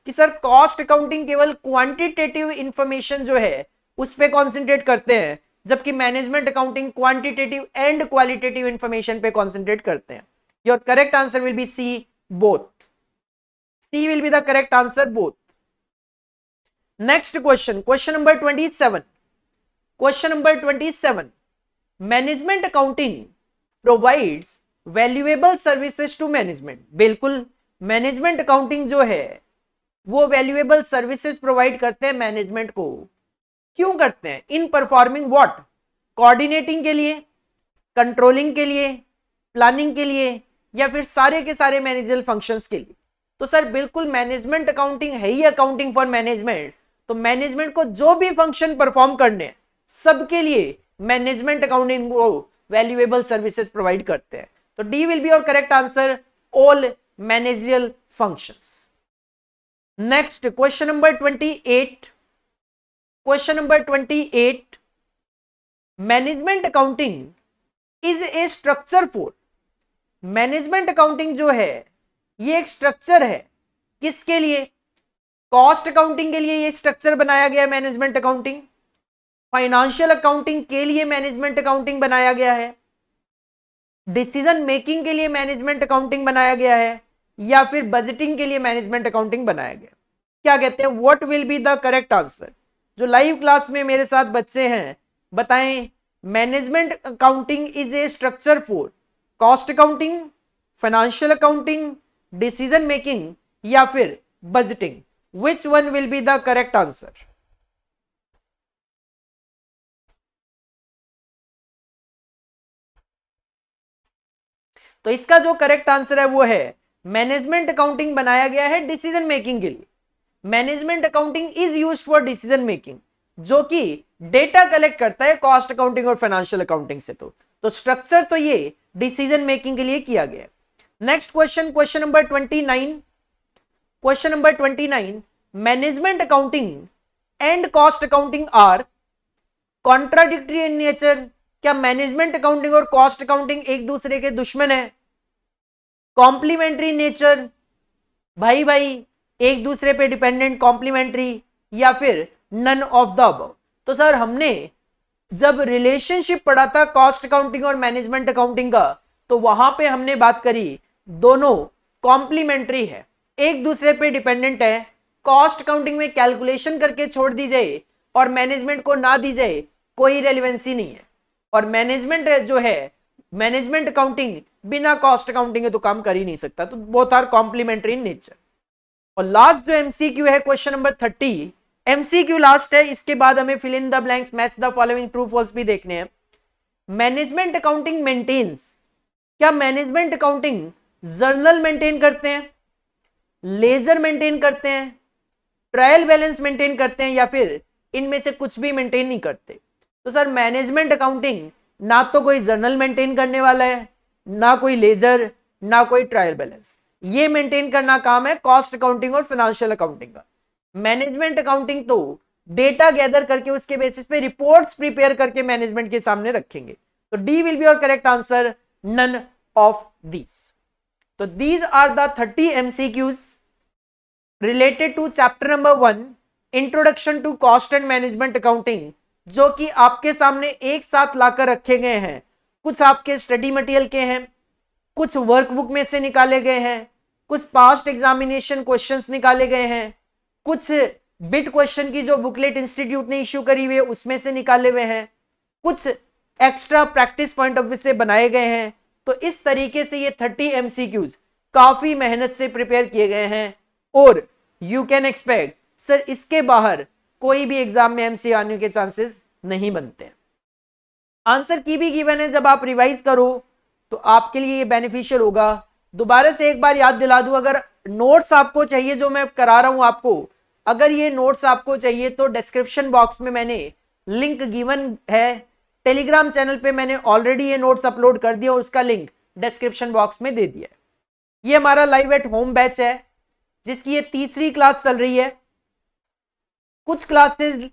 कि सर कॉस्ट अकाउंटिंग केवल क्वांटिटेटिव इंफॉर्मेशन जो है उस पे कॉन्सेंट्रेट करते हैं, जबकि management accounting quantitative and qualitative information पे कॉन्सेंट्रेट करते हैं। Your correct answer will be C, both. C will be the correct answer, both. Next question, question number 27, question number 27, management accounting provides valuable services to management. बिल्कुल, मैनेजमेंट अकाउंटिंग जो है वो वैल्यूएबल सर्विसेज प्रोवाइड करते हैं मैनेजमेंट को। क्यों करते हैं? In performing what? कोऑर्डिनेटिंग के लिए, कंट्रोलिंग के लिए, प्लानिंग के लिए, या फिर सारे के सारे मैनेजरल फंक्शंस के लिए? तो सर बिल्कुल, मैनेजमेंट अकाउंटिंग है ही अकाउंटिंग फॉर मैनेजमेंट, तो मैनेजमेंट को जो भी फंक्शन परफॉर्म करने हैं सबके लिए मैनेजमेंट अकाउंटिंग को वैल्यूएबल सर्विसेज प्रोवाइड करते हैं। तो D will be your correct answer, all managerial functions. Next question number 28, question number 28, management accounting is A structure for, management accounting जो है ये एक स्ट्रक्चर है किसके लिए? कॉस्ट अकाउंटिंग के लिए ये स्ट्रक्चर बनाया गया मैनेजमेंट अकाउंटिंग, फाइनेंशियल अकाउंटिंग के लिए मैनेजमेंट अकाउंटिंग बनाया गया है, डिसीजन मेकिंग के लिए मैनेजमेंट अकाउंटिंग बनाया गया है, या फिर बजटिंग के लिए मैनेजमेंट अकाउंटिंग बनाया गया? क्या कहते हैं? What will be the correct answer? जो लाइव क्लास में मेरे साथ बच्चे हैं बताएं, management accounting is A structure for cost accounting, financial accounting, decision making, या फिर budgeting? Which one will be the correct answer? तो इसका जो करेक्ट आंसर है वो है मैनेजमेंट अकाउंटिंग बनाया गया है डिसीजन मेकिंग के लिए। Management accounting is used for decision making, जो कि डेटा कलेक्ट करता है कॉस्ट अकाउंटिंग और फाइनेंशियल अकाउंटिंग से। तो स्ट्रक्चर तो ये डिसीजन मेकिंग के लिए किया गया है। Next question, question number 29, question number 29, management accounting and cost accounting are contradictory in nature. क्या मैनेजमेंट अकाउंटिंग और कॉस्ट अकाउंटिंग एक दूसरे के दुश्मन है? कॉम्प्लीमेंट्री नेचर, भाई भाई एक दूसरे पे डिपेंडेंट, कॉम्प्लीमेंट्री, या फिर नन ऑफ द अबव? तो सर हमने जब रिलेशनशिप पढ़ा था कॉस्ट अकाउंटिंग और मैनेजमेंट अकाउंटिंग का, तो वहां पे हमने बात करी दोनों कॉम्प्लीमेंट्री है, एक दूसरे पे डिपेंडेंट है। कॉस्ट अकाउंटिंग में कैलकुलेशन करके छोड़ दी जाए और मैनेजमेंट को ना दी जाए, कोई रेलेवेंसी नहीं है। और मैनेजमेंट जो है, मैनेजमेंट अकाउंटिंग बिना कॉस्ट अकाउंटिंग के तो काम कर ही नहीं सकता। तो both are complementary in nature. और लास्ट जो एमसीक्यू है क्वेश्चन नंबर 30, एमसीक्यू लास्ट है, इसके बाद हमें fill in the blanks, match the following, true false भी देखने हैं। मैनेजमेंट अकाउंटिंग मेंटेन्स, क्या मैनेजमेंट अकाउंटिंग जर्नल मेंटेन करते हैं, लेजर मेंटेन करते हैं, ट्रायल बैलेंस मेंटेन करते हैं, या फिर इनमें से कुछ भी मेंटेन नहीं करते? तो सर मैनेजमेंट अकाउंटिंग ना तो कोई जर्नल मेंटेन करने वाला है, ना कोई लेजर, ना कोई ट्रायल बैलेंस। ये मेंटेन करना काम है कॉस्ट अकाउंटिंग और फाइनेंशियल अकाउंटिंग का। मैनेजमेंट अकाउंटिंग तो डेटा गैदर करके उसके बेसिस पे रिपोर्ट्स प्रिपेयर करके मैनेजमेंट के सामने रखेंगे। तो D will be your correct answer, none of these. तो these are the 30 MCQs related to chapter number 1 introduction to cost and management accounting, जो कि आपके सामने एक साथ लाकर रखे गए हैं। कुछ आपके स्टडी मटेरियल के हैं, कुछ वर्कबुक में से निकाले गए हैं, कुछ पास्ट एग्जामिनेशन क्वेश्चंस निकाले गए हैं, कुछ बिट क्वेश्चन की जो बुकलेट इंस्टीट्यूट ने इश्यू करी हुई है उसमें से निकाले हुए हैं, कुछ extra practice point of view से बनाए गए हैं। तो इस तरीके से ये 30 MCQs काफी मेहनत से प्रिपेयर किए गए हैं और यू कैन एक्सपेक्ट सर इसके बाहर कोई भी एग्जाम में एमसी आने के चांसेस नहीं बनते। आंसर की भी गिवन है, जब आप रिवाइज करो तो आपके लिए ये बेनिफिशियल होगा। दोबारा से एक बार याद दिला दूं, अगर नोट्स आपको चाहिए जो मैं करा रहा हूं आपको, अगर ये नोट्स आपको चाहिए तो डिस्क्रिप्शन बॉक्स में मैंने लिंक गिवन है। टेलीग्राम चैनल पे मैंने ऑलरेडी ये नोट्स अपलोड कर दिया और उसका लिंक डिस्क्रिप्शन बॉक्स में दे दिया है। ये हमारा लाइव एट होम बैच है जिसकी ये तीसरी क्लास चल रही है। कुछ क्लासेस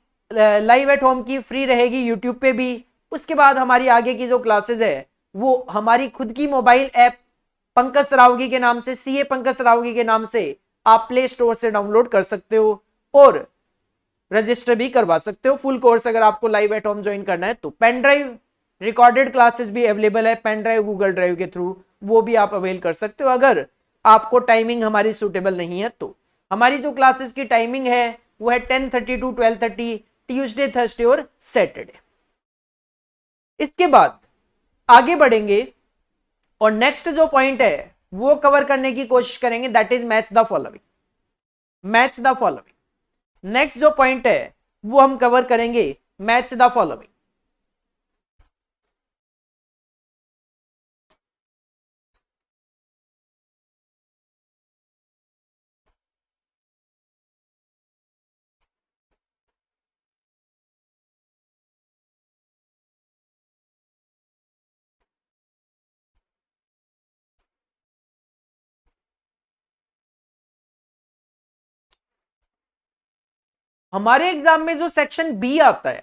लाइव एट होम की फ्री रहेगी यूट्यूब पे भी, उसके बाद हमारी आगे की जो क्लासेस है वो हमारी खुद की मोबाइल ऐप पंकज सरावगी के नाम से, सीए पंकज सरावगी के नाम से आप प्ले स्टोर से डाउनलोड कर सकते हो और रजिस्टर भी करवा सकते हो। फुल कोर्स अगर आपको लाइव एट होम ज्वाइन करना है तो पेन ड्राइव रिकॉर्डेड क्लासेस भी अवेलेबल है, पेन ड्राइव गूगल ड्राइव के थ्रू वो भी आप अवेल कर सकते हो। अगर आपको टाइमिंग हमारी सूटेबल नहीं है तो हमारी जो क्लासेस की टाइमिंग है वो है 10:30 to 12:30 ट्यूसडे, थर्सडे और सैटरडे। इसके बाद आगे बढ़ेंगे और नेक्स्ट जो पॉइंट है वो कवर करने की कोशिश करेंगे, that is match the following. Match the following next जो पॉइंट है वो हम कवर करेंगे, मैच द फॉलोइंग। हमारे एग्जाम में जो सेक्शन बी आता है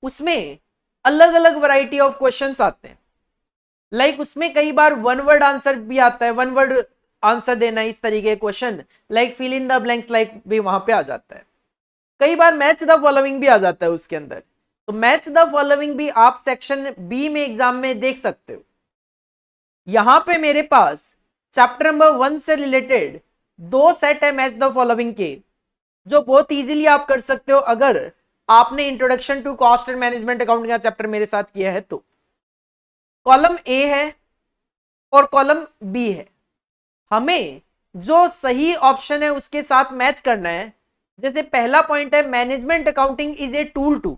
उसमें अलग अलग वैरायटी ऑफ क्वेश्चंस आते हैं। लाइक उसमें कई बार वन वर्ड आंसर भी आता है, वन वर्ड आंसर देना इस तरीके के question, like fill in the blanks like भी वहां पे आ जाता है। कई बार मैच द फॉलोइंग भी आ जाता है उसके अंदर। तो मैच द फॉलोइंग भी आप सेक्शन बी में एग्जाम में देख सकते हो। यहां पे मेरे पास चैप्टर नंबर 1 से रिलेटेड 2 सेट है मैच द फॉलोइंग के, जो बहुत इजीली आप कर सकते हो अगर आपने introduction to cost and management accounting का चैप्टर मेरे साथ किया है तो। कॉलम ए है और कॉलम बी है, हमें जो सही ऑप्शन है उसके साथ मैच करना है। जैसे पहला पॉइंट है management accounting is a tool to.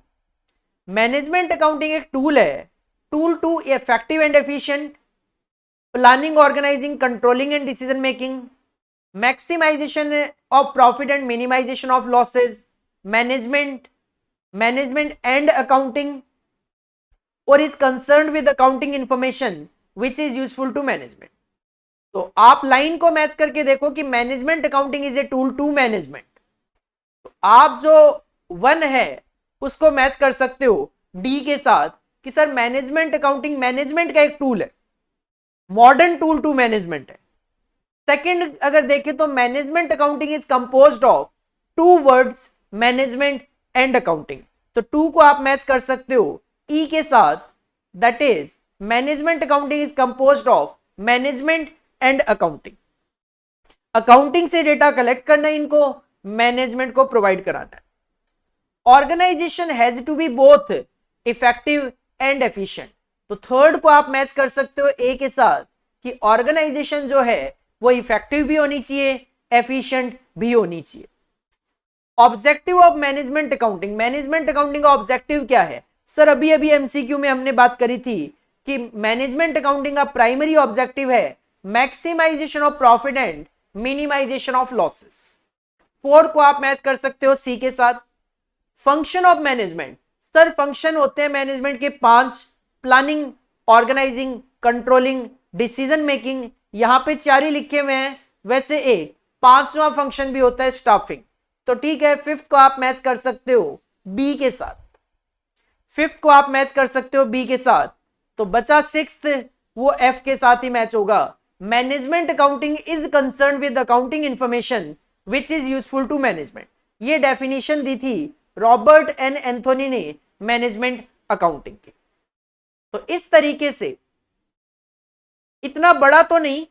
Management accounting एक टूल है, tool to effective and efficient planning, organising, controlling and decision making, maximisation of profit and minimisation of losses, management and accounting, और is concerned with accounting information which is useful to management. तो आप लाइन को मैच करके देखो कि management accounting is a tool to management. तो आप जो 1 है उसको मैच कर सकते हो डी के साथ कि सर मैनेजमेंट अकाउंटिंग मैनेजमेंट का एक टूल है, मॉडर्न टूल टू मैनेजमेंट है। सेकंड अगर देखें तो management accounting is composed of 2 words, management and accounting. तो 2 को आप मैच कर सकते हो ई के साथ, that is management accounting is composed of management and accounting. Accounting से डेटा कलेक्ट करना, इनको मैनेजमेंट को प्रोवाइड कराना है। Organisation has to be both effective and efficient. तो थर्ड को आप मैच कर सकते हो ए के साथ कि ऑर्गेनाइजेशन जो है वो इफेक्टिव भी होनी चाहिए, एफिशिएंट भी होनी चाहिए। Objective of management accounting, management accounting का ऑब्जेक्टिव क्या है? सर अभी अभी एमसीक्यू में हमने बात करी थी कि मैनेजमेंट अकाउंटिंग का प्राइमरी ऑब्जेक्टिव है maximisation of profit and minimisation of losses. Fourth को आप मैच कर सकते हो सी के साथ। Function of management, sir function होते हैं मैनेजमेंट के 5, planning, organising, controlling, decision making. यहां पे 4 ही लिखे हुए हैं, वैसे एक 5वां फंक्शन भी होता है स्टाफिंग। तो ठीक है, फिफ्थ को आप मैच कर सकते हो बी के साथ, फिफ्थ को आप मैच कर सकते हो बी के साथ, तो बचा सिक्स्थ, वो एफ के साथ ही मैच होगा। Management accounting is concern with accounting information which is useful to management. ये डेफिनेशन दी थी रॉबर्ट एन एंथोनी ने मैनेजमेंट अकाउंटिंग की। तो इस तरीके से, इतना बड़ा तो नहीं,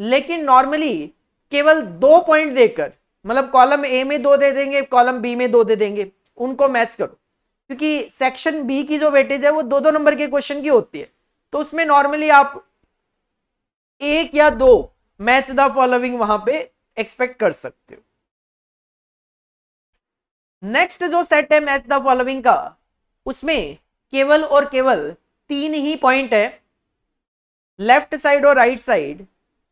लेकिन नॉर्मली केवल 2 पॉइंट देकर, मतलब कॉलम ए में 2 दे देंगे, कॉलम बी में 2 दे देंगे, उनको मैच करो, क्योंकि सेक्शन बी की जो वेटेज है वो 2-2 नंबर के क्वेश्चन की होती है, तो उसमें नॉर्मली आप 1 या 2 मैच द फॉलोइंग वहां पे एक्सपेक्ट कर सकते हो। नेक्स्ट जो सेट है मैच द फॉलोइंग का, उसमें केवल और केवल 3 ही पॉइंट है, लेफ्ट साइड और right side.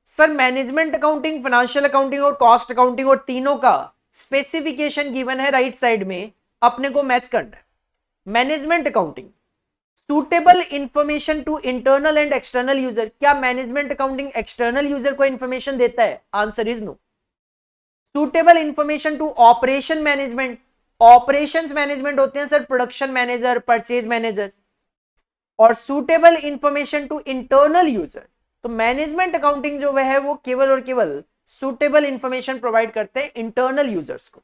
Sir management accounting, financial accounting और कॉस्ट अकाउंटिंग, और तीनों का स्पेसिफिकेशन गिवन है राइट साइड में, अपने को मैच करना है। Management accounting, suitable information to internal and external user. क्या मैनेजमेंट अकाउंटिंग एक्सटर्नल यूजर को इंफॉर्मेशन देता है? Answer is no. Suitable information to operation management, operations management होते हैं sir production manager, purchase manager, और suitable information to internal user. तो मैनेजमेंट अकाउंटिंग जो है वो केवल और केवल सुटेबल इंफॉर्मेशन प्रोवाइड करते हैं इंटरनल यूजर्स को।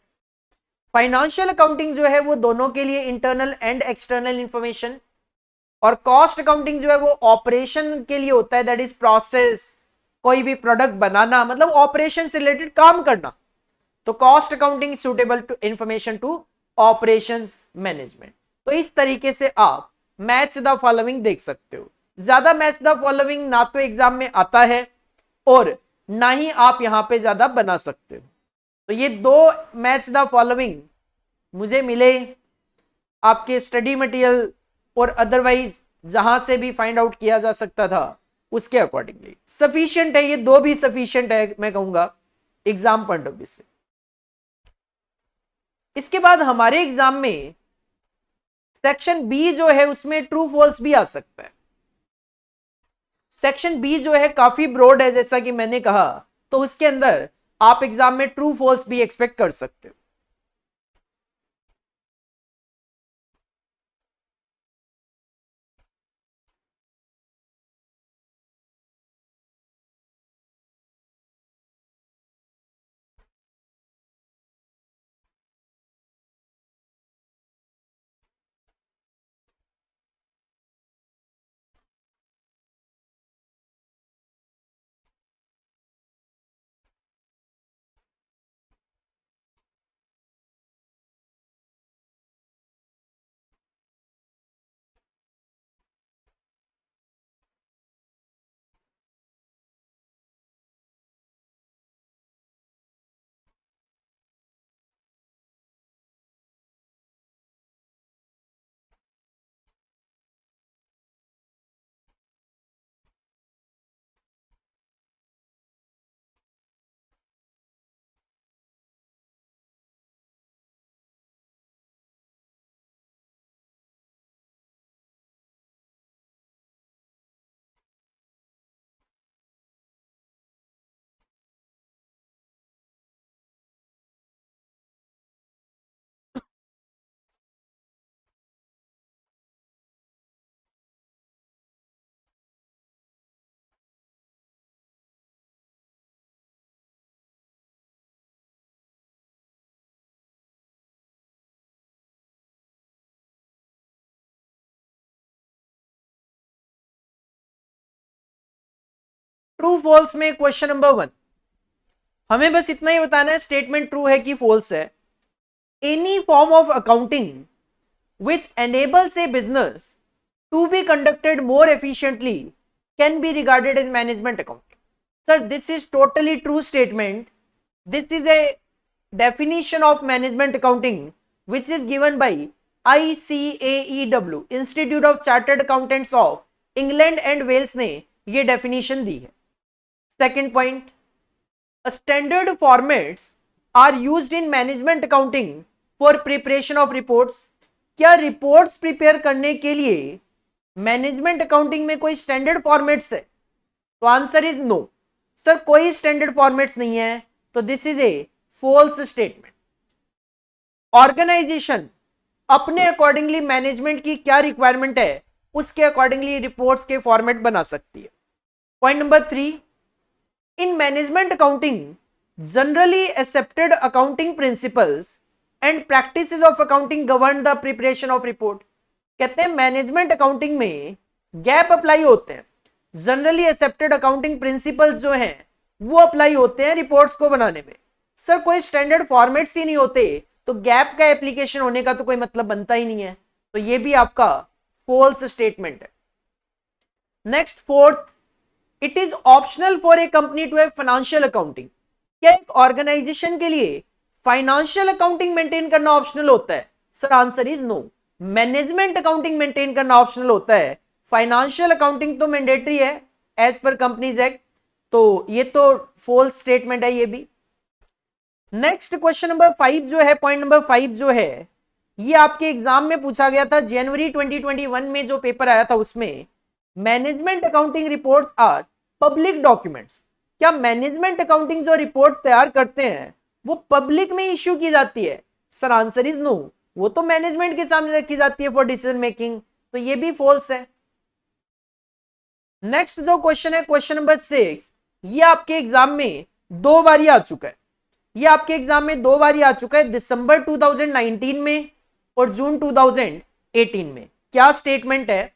फाइनेंशियल अकाउंटिंग जो है वो दोनों के लिए इंटरनल एंड एक्सटर्नल इंफॉर्मेशन, और कॉस्ट अकाउंटिंग जो है वो ऑपरेशन के लिए होता है, दैट इज प्रोसेस, कोई भी प्रोडक्ट बनाना, मतलब ऑपरेशन से रिलेटेड काम करना। तो cost accounting suitable to information to operations management. तो इस तरीके से आप मैच द फॉलोइंग देख सकते हो। ज्यादा मैच द फॉलोइंग ना तो एग्जाम में आता है और ना ही आप यहां पे ज्यादा बना सकते हो। तो ये 2 मैच द फॉलोइंग मुझे मिले आपके स्टडी मटेरियल और अदरवाइज जहां से भी फाइंड आउट किया जा सकता था उसके अकॉर्डिंगली सफिशिएंट है। ये 2 भी सफिशिएंट है मैं कहूंगा एग्जाम पॉइंट ऑफ व्यू से। इसके बाद हमारे एग्जाम में सेक्शन बी जो है उसमें ट्रू फॉल्स भी आ सकता है। सेक्शन बी जो है काफी ब्रॉड है, जैसा कि मैंने कहा, तो उसके अंदर आप एग्जाम में ट्रू फॉल्स भी एक्सपेक्ट कर सकते हो। ट्रू फॉल्स में क्वेश्चन नंबर 1, हमें बस इतना ही बताना है स्टेटमेंट ट्रू है कि फॉल्स है। Any form of accounting which enables a business to be conducted more efficiently can be regarded as management accounting. Sir this is totally true statement. This is a definition of management accounting which is given by ICAEW, Institute of Chartered Accountants of England and Wales ने ये definition दी है। Second point, standard formats are used in management accounting for preparation of reports। क्या reports prepare करने के लिए management accounting में कोई standard formats है? तो आंसर इज नो। सर कोई स्टैंडर्ड फॉर्मेट्स नहीं है, तो this is a false statement। Organisation अपने अकॉर्डिंगली मैनेजमेंट की क्या रिक्वायरमेंट है उसके अकॉर्डिंगली रिपोर्ट्स के फॉर्मेट बना सकती है। Point number 3, in management accounting generally accepted accounting principles and practices of accounting govern the preparation of report. कहते हैं मैनेजमेंट अकाउंटिंग में गैप अप्लाई होते हैं, जनरली एक्सेप्टेड अकाउंटिंग प्रिंसिपल्स जो हैं वो अप्लाई होते हैं रिपोर्ट्स को बनाने में। सर कोई स्टैंडर्ड फॉर्मेट्स ही नहीं होते तो गैप का एप्लीकेशन होने का तो कोई मतलब बनता ही नहीं है, तो ये भी आपका फॉल्स स्टेटमेंट है। Next 4th, it is optional for a company to have financial accounting. क्या एक ऑर्गेनाइजेशन के लिए फाइनेंशियल अकाउंटिंग मेंटेन करना ऑप्शनल होता है? Sir answer is no. Management accounting maintain करना ऑप्शनल होता है, फाइनेंशियल अकाउंटिंग तो मैंडेटरी है एज पर कंपनीज एक्ट, तो ये तो फॉल्स स्टेटमेंट है ये भी। नेक्स्ट क्वेश्चन नंबर 5 जो है, पॉइंट नंबर 5 जो है, ये आपके एग्जाम में पूछा गया था जनवरी 2021 में जो पेपर आया था उसमें, management accounting reports are public documents. क्या मैनेजमेंट अकाउंटिंग जो रिपोर्ट तैयार करते हैं वो पब्लिक में इश्यू की जाती है? सर आंसर इज नो, वो तो मैनेजमेंट के सामने रखी जाती है फॉर डिसीजन मेकिंग, तो ये भी फॉल्स है। नेक्स्ट जो क्वेश्चन है, क्वेश्चन नंबर 6, ये आपके एग्जाम में 2 बार आ चुका है, ये आपके एग्जाम में 2 बार आ चुका है, दिसंबर 2019 में और जून 2018 में। क्या स्टेटमेंट है?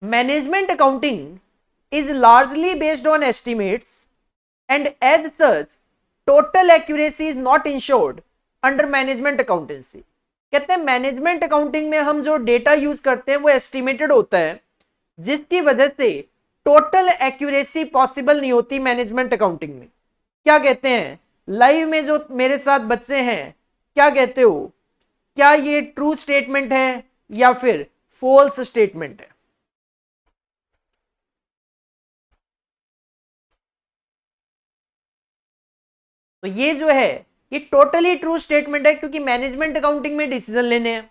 Management accounting is largely based on estimates and as such total accuracy is not ensured under management accountancy. कहते हैं मैनेजमेंट अकाउंटिंग में हम जो डेटा यूज करते हैं वो एस्टिमेटेड होता है, जिसकी वजह से टोटल एक्यूरेसी पॉसिबल नहीं होती मैनेजमेंट अकाउंटिंग में। क्या कहते हैं लाइव में जो मेरे साथ बच्चे हैं, क्या कहते हो, क्या ये ट्रू स्टेटमेंट है या फिर फॉल्स स्टेटमेंट है? तो ये जो है ये टोटली ट्रू स्टेटमेंट है, क्योंकि मैनेजमेंट अकाउंटिंग में डिसीजन लेने हैं,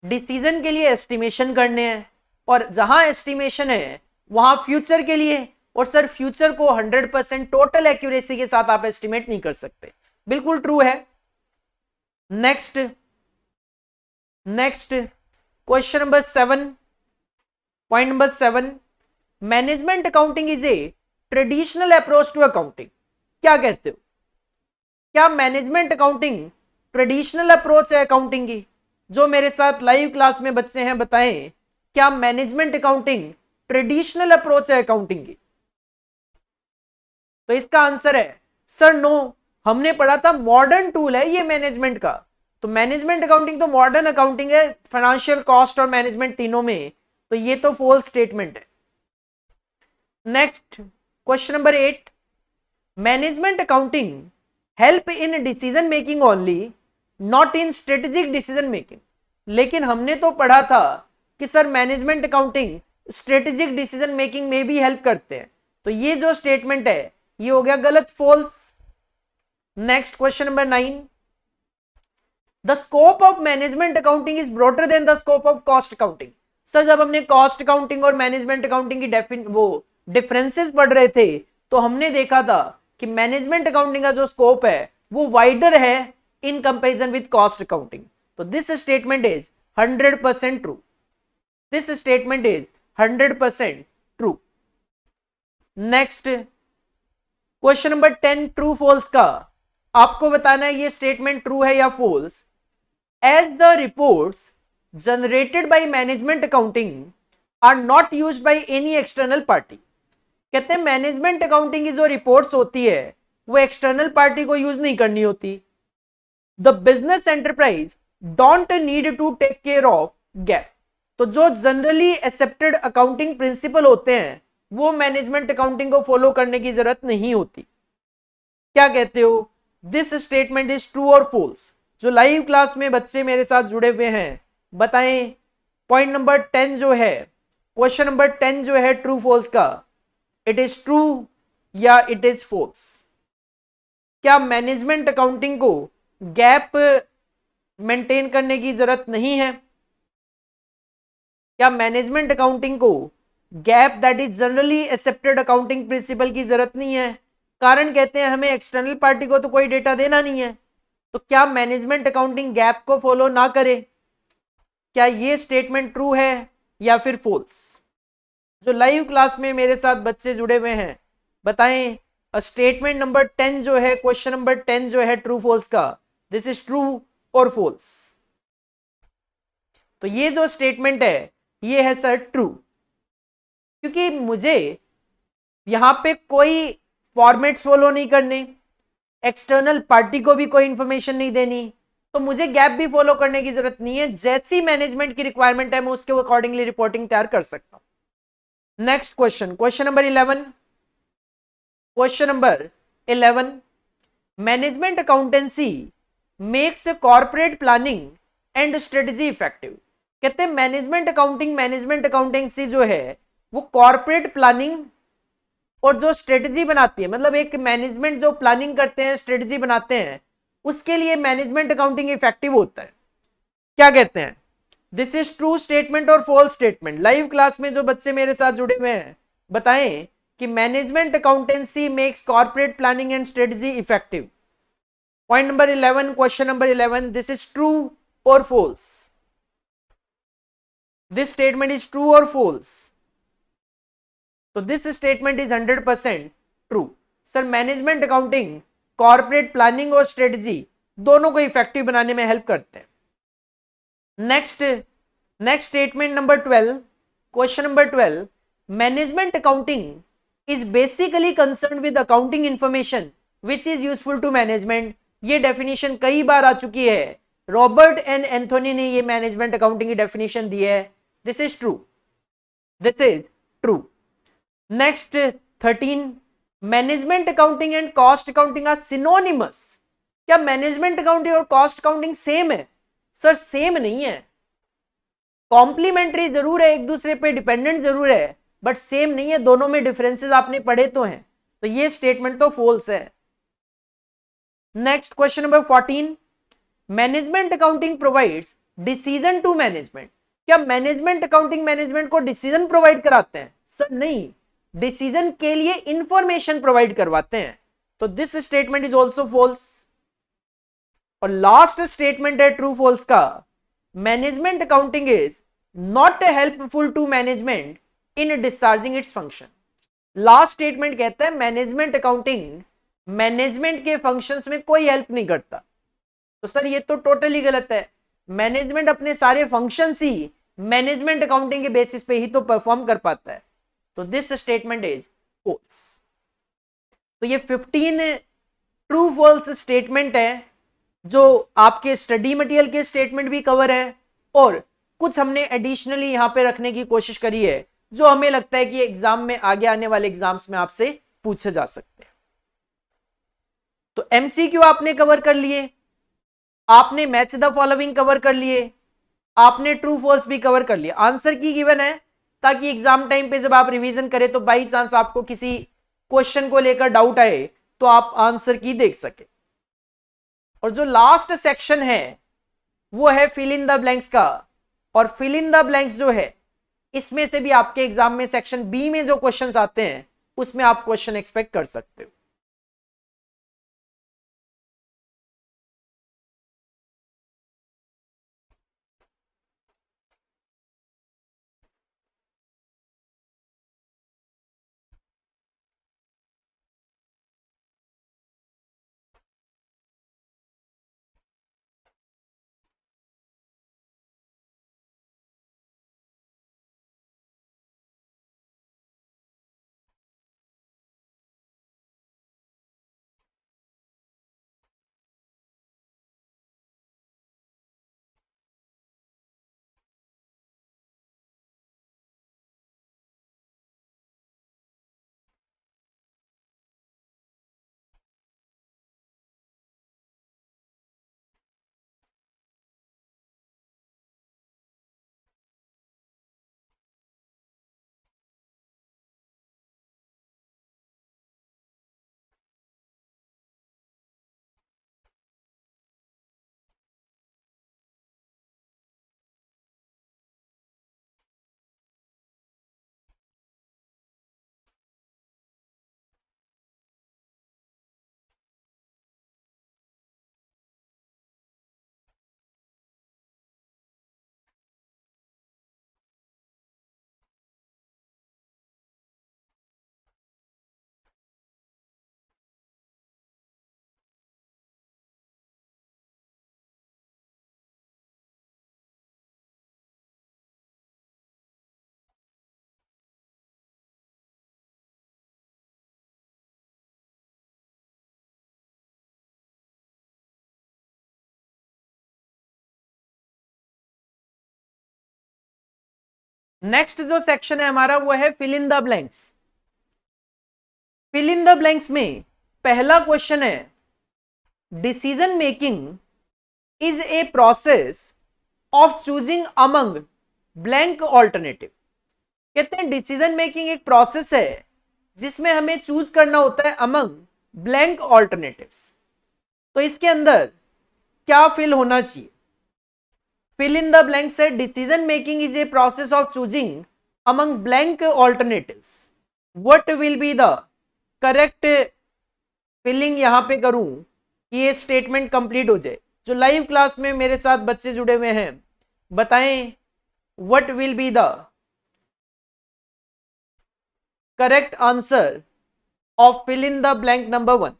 डिसीजन के लिए एस्टिमेशन करने हैं, और जहां एस्टिमेशन है वहां फ्यूचर के लिए, और सर फ्यूचर को 100% टोटल एक्यूरेसी के साथ आप एस्टिमेट नहीं कर सकते, बिल्कुल ट्रू है। Next question number 7, point number 7, management accounting is a traditional approach to accounting. क्या कहते हो, क्या मैनेजमेंट अकाउंटिंग ट्रेडिशनल अप्रोच है अकाउंटिंग की? जो मेरे साथ लाइव क्लास में बच्चे हैं बताएं, क्या मैनेजमेंट अकाउंटिंग ट्रेडिशनल अप्रोच है अकाउंटिंग की? तो इसका आंसर है सर नो, हमने पढ़ा था मॉडर्न टूल है ये मैनेजमेंट का, तो मैनेजमेंट अकाउंटिंग तो मॉडर्न अकाउंटिंग है फाइनेंशियल, कॉस्ट और मैनेजमेंट तीनों में, तो ये तो फॉल्स स्टेटमेंट है। Next question number 8, management accounting help in decision making only not in strategic decision making. लेकिन हमने तो पढ़ा था कि sir management accounting strategic decision making में भी हेल्प करते हैं, तो ये जो स्टेटमेंट है ये हो गया गलत, false. Next question number 9, the scope of management accounting is broader than the scope of cost accounting. Sir जब हमने कॉस्ट अकाउंटिंग और मैनेजमेंट अकाउंटिंग की वो डिफरेंसेस पढ़ रहे थे तो हमने देखा था कि मैनेजमेंट अकाउंटिंग का जो स्कोप है वो वाइडर है in comparison with cost accounting, तो this statement is 100% true, this statement is 100% true. Next question number 10, true false का आपको बताना है ये स्टेटमेंट ट्रू है या false. As the reports generated by management accounting are not used by any external party. कहते हैं मैनेजमेंट अकाउंटिंग की जो रिपोर्ट्स होती है वो एक्सटर्नल पार्टी को यूज नहीं करनी होती। The business enterprise don't need to take care of gap. तो जो जनरली एक्सेप्टेड अकाउंटिंग प्रिंसिपल होते हैं वो मैनेजमेंट अकाउंटिंग को फॉलो करने की जरूरत नहीं होती। क्या कहते हो, दिस स्टेटमेंट इज ट्रू और फॉल्स? जो लाइव क्लास में बच्चे मेरे साथ जुड़े हुए हैं बताएं, पॉइंट नंबर 10 जो है, क्वेश्चन नंबर 10 जो है ट्रू फॉल्स का, इट इज ट्रू या इट इज फॉल्स? क्या मैनेजमेंट अकाउंटिंग को गैप मेंटेन करने की जरूरत नहीं है? क्या मैनेजमेंट अकाउंटिंग को gap that is generally accepted accounting principle की जरूरत नहीं है? कारण कहते हैं हमें एक्सटर्नल पार्टी को तो कोई डेटा देना नहीं है, तो क्या मैनेजमेंट अकाउंटिंग गैप को फॉलो ना करे? क्या ये स्टेटमेंट ट्रू है या फिर फॉल्स? जो लाइव क्लास में मेरे साथ बच्चे जुड़े हुए हैं, बताएं स्टेटमेंट नंबर 10 जो है, क्वेश्चन नंबर 10 जो है ट्रू फॉल्स का, दिस इज ट्रू और फॉल्स? तो ये जो स्टेटमेंट है ये है सर ट्रू, क्योंकि मुझे यहां पे कोई फॉर्मेट्स फॉलो नहीं करने, एक्सटर्नल पार्टी को भी कोई इंफॉर्मेशन नहीं देनी, तो मुझे गैप भी फॉलो करने की जरूरत नहीं है। जैसी मैनेजमेंट की रिक्वायरमेंट है मैं उसके अकॉर्डिंगली रिपोर्टिंग तैयार कर सकता हूं। Next question, question number 11। Question number 11, management accountancy makes corporate planning and strategy effective. कहते हैं मैनेजमेंट अकाउंटेंसी जो है वो कॉर्पोरेट प्लानिंग और जो स्ट्रेटजी बनाती है, मतलब एक मैनेजमेंट जो प्लानिंग करते हैं, स्ट्रेटजी बनाते हैं, उसके लिए मैनेजमेंट अकाउंटिंग इफेक्टिव होता है। क्या कहते हैं? दिस इज ट्रू स्टेटमेंट और फॉल्स स्टेटमेंट? लाइव क्लास में जो बच्चे मेरे साथ जुड़े हुए हैं बताएं कि management accountancy makes corporate planning and strategy effective. Point number 11, question number 11, this is true और false? This statement is true और फॉल्स? तो this statement is 100% true. Sir management accounting corporate planning और स्ट्रेटजी दोनों को इफेक्टिव बनाने में हेल्प करते हैं। Next statement number 12, question number 12, management accounting is basically concern with accounting information which is useful to management. ये डेफिनेशन कई बार आ चुकी है, रॉबर्ट एन एंथोनी ने ये मैनेजमेंट अकाउंटिंग की डेफिनेशन दी है। This is true, this is true. Next 13, management accounting and cost accounting are synonymous. क्या मैनेजमेंट अकाउंटिंग और कॉस्ट अकाउंटिंग सेम है? सर सेम नहीं है, कॉम्प्लीमेंट्री जरूर है, एक दूसरे पे डिपेंडेंट जरूर है, बट सेम नहीं है, दोनों में डिफरेंसेस आपने पढ़े तो हैं, तो ये स्टेटमेंट तो फॉल्स है। Next question number 14, management accounting provides decision to management. क्या मैनेजमेंट अकाउंटिंग मैनेजमेंट को डिसीजन प्रोवाइड कराते हैं? सर नहीं, डिसीजन के लिए इंफॉर्मेशन प्रोवाइड करवाते हैं, तो this statement is also false. और लास्ट स्टेटमेंट है ट्रू फॉल्स का, management accounting is not helpful to management in discharging its function. Last statement कहता है मैनेजमेंट अकाउंटिंग मैनेजमेंट के फंक्शंस में कोई हेल्प नहीं करता। तो सर ये तो टोटली गलत है, मैनेजमेंट अपने सारे फंक्शंस ही मैनेजमेंट अकाउंटिंग के बेसिस पे ही तो परफॉर्म कर पाता है, तो दिस स्टेटमेंट इज फॉल्स। तो ये 15 ट्रू फॉल्स स्टेटमेंट है जो आपके स्टडी मटेरियल के स्टेटमेंट भी कवर है, और कुछ हमने एडिशनली यहां पे रखने की कोशिश करी है जो हमें लगता है कि एग्जाम में, आगे आने वाले एग्जाम्स में आपसे पूछे जा सकते हैं। तो एमसीक्यू आपने कवर कर लिए, आपने मैच द फॉलोइंग कवर कर लिए, आपने ट्रू फॉल्स भी कवर कर लिया, आंसर की गिवन है, ताकि एग्जाम टाइम पे जब आप रिवीजन करें तो बाई चांस आपको किसी क्वेश्चन को लेकर डाउट आए तो आप आंसर की देख सके। और जो लास्ट सेक्शन है वो है फिल इन द ब्लैंक्स का, और फिल इन द ब्लैंक्स जो है इसमें से भी आपके एग्जाम में सेक्शन बी में जो क्वेश्चंस आते हैं उसमें आप क्वेश्चन एक्सपेक्ट कर सकते हो। नेक्स्ट जो सेक्शन है हमारा वो है fill in the blanks. Fill in the blanks में पहला क्वेश्चन है, decision making is a process of choosing among blank alternative. कहते हैं डिसीजन मेकिंग एक प्रोसेस है जिसमें हमें चूज करना होता है अमंग ब्लैंक ऑल्टरनेटिव्स। तो इसके अंदर क्या फिल होना चाहिए? फिल इन द ब्लैंक्स है, decision making is a process of choosing among blank alternatives. What will be the correct filling यहां पे करूं कि ये स्टेटमेंट कंप्लीट हो जाए। जो लाइव क्लास में मेरे साथ बच्चे जुड़े हुए हैं बताएं, what will be the correct answer of fill in the blank number 1।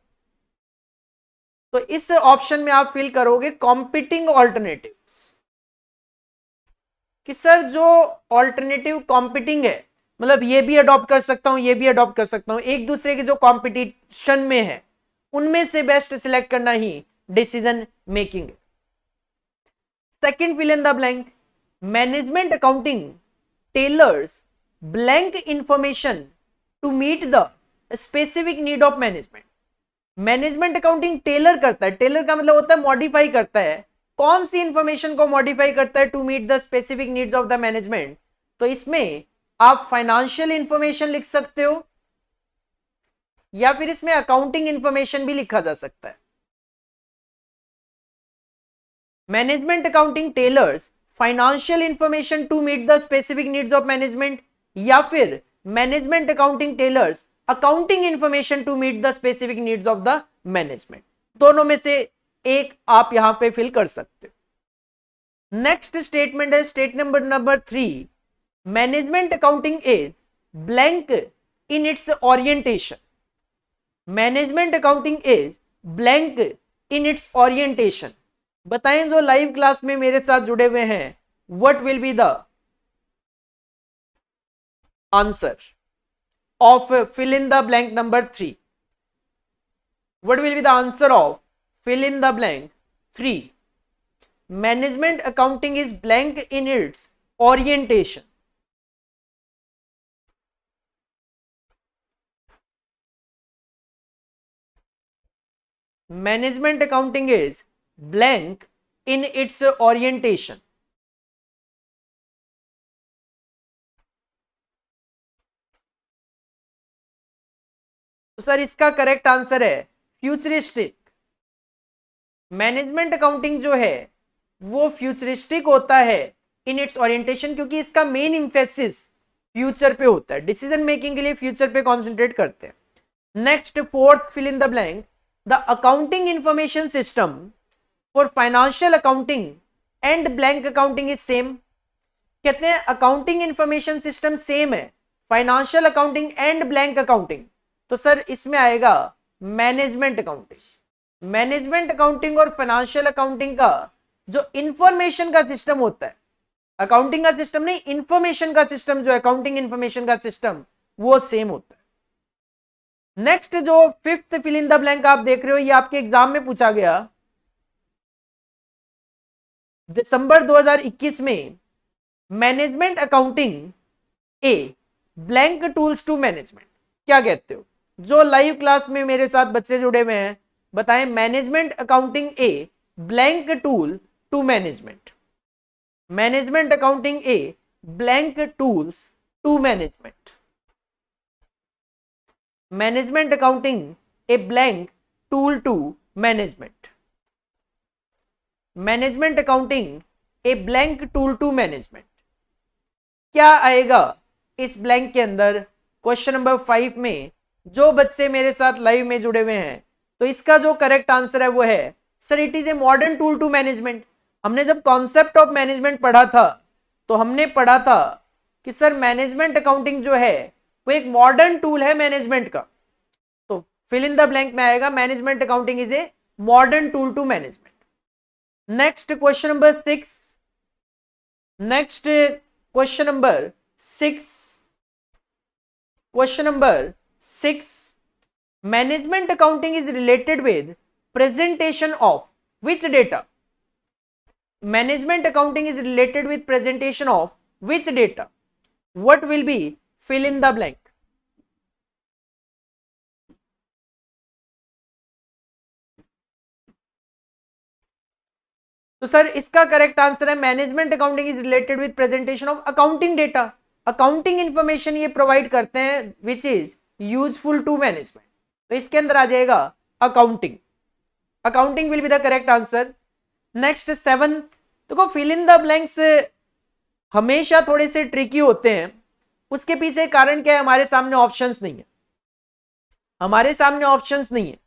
तो इस ऑप्शन में आप फिल करोगे कॉम्पिटिंग ऑल्टरनेटिव, कि सर जो ऑल्टरनेटिव कॉम्पिटिंग है, मतलब ये भी अडॉप्ट कर सकता हूं, ये भी अडॉप्ट कर सकता हूं, एक दूसरे के जो कॉम्पिटिशन में है उनमें से बेस्ट सिलेक्ट करना ही डिसीजन मेकिंग है। Second fill in the blank, management accounting tailors blank information to meet the specific need of management. Management accounting tailor करता है, टेलर का मतलब होता है मॉडिफाई करता है। कौन सी इंफॉर्मेशन को मॉडिफाई करता है? To meet the specific needs of the management. तो इसमें आप फाइनेंशियल इंफॉर्मेशन लिख सकते हो या फिर इसमें अकाउंटिंग इंफॉर्मेशन भी लिखा जा सकता है। Management accounting tailors financial information to meet the specific needs of management, या फिर management accounting tailors accounting information to meet the specific needs of the management. दोनों में से एक आप यहां पे फिल कर सकते हो। नेक्स्ट स्टेटमेंट है statement number 3, management accounting is blank in its orientation. Management accounting is blank in its orientation. बताएं जो लाइव क्लास में मेरे साथ जुड़े हुए हैं, what will be the answer of fill in the blank number 3? What will be the answer of fill in the blank 3? Management accounting is blank in its orientation. Management accounting is blank in its orientation. तो सर इसका करेक्ट आंसर है फ्यूचरिस्टिक। मैनेजमेंट अकाउंटिंग जो है वो फ्यूचरिस्टिक होता है इन इट्स ओरिएंटेशन, क्योंकि इसका मेन इंफेसिस फ्यूचर पे होता है। डिसीजन मेकिंग के लिए फ्यूचर पे कॉन्सेंट्रेट करते हैं। Next fourth fill in the blank, the accounting information system for financial accounting and blank accounting is same. कहते हैं अकाउंटिंग इंफॉर्मेशन सिस्टम सेम है financial accounting and blank accounting. तो सर इसमें आएगा मैनेजमेंट अकाउंटिंग। मैनेजमेंट अकाउंटिंग और फाइनेंशियल अकाउंटिंग का जो इंफॉर्मेशन का सिस्टम होता है, अकाउंटिंग का सिस्टम नहीं, इंफॉर्मेशन का सिस्टम जो अकाउंटिंग इंफॉर्मेशन का सिस्टम, वो सेम होता है। नेक्स्ट जो fifth fill in the blank आप देख रहे हो, ये आपके एग्जाम में पूछा गया दिसंबर 2021 में। Management accounting a blank tools to management, क्या कहते हो? जो लाइव क्लास में मेरे साथ बच्चे जुड़े हुए हैं बताएं, management accounting a blank tool to management. Management accounting a blank tools to management. Management accounting a blank tool to management. Management accounting a blank tool to management. क्या आएगा इस ब्लैंक के अंदर? क्वेश्चन नंबर 5 में जो बच्चे मेरे साथ लाइव में जुड़े हुए हैं, तो इसका जो करेक्ट आंसर है वो है sir it is a modern tool to management. हमने जब कॉन्सेप्ट ऑफ मैनेजमेंट पढ़ा था तो हमने पढ़ा था कि सर मैनेजमेंट अकाउंटिंग जो है वो एक मॉडर्न टूल है मैनेजमेंट का। तो फिल इन द ब्लैंक में आएगा management accounting is a modern tool to management. Next question number 6। Next question number 6, question number 6, management accounting is related with presentation of which data. Management accounting is related with presentation of which data. what will be fill in the blank? तो सर इसका करेक्ट आंसर है management accounting is related with presentation of accounting data, accounting information ये प्रोवाइड करते हैं विच इज यूजफुल टू मैनेजमेंट। तो इसके अंदर आ जाएगा accounting, accounting will be the correct answer. Next 7th, देखो फिल इन द ब्लैंक्स हमेशा थोड़े से ट्रिकी होते हैं, उसके पीछे कारण क्या है? हमारे सामने ऑप्शंस नहीं है, हमारे सामने ऑप्शंस नहीं है।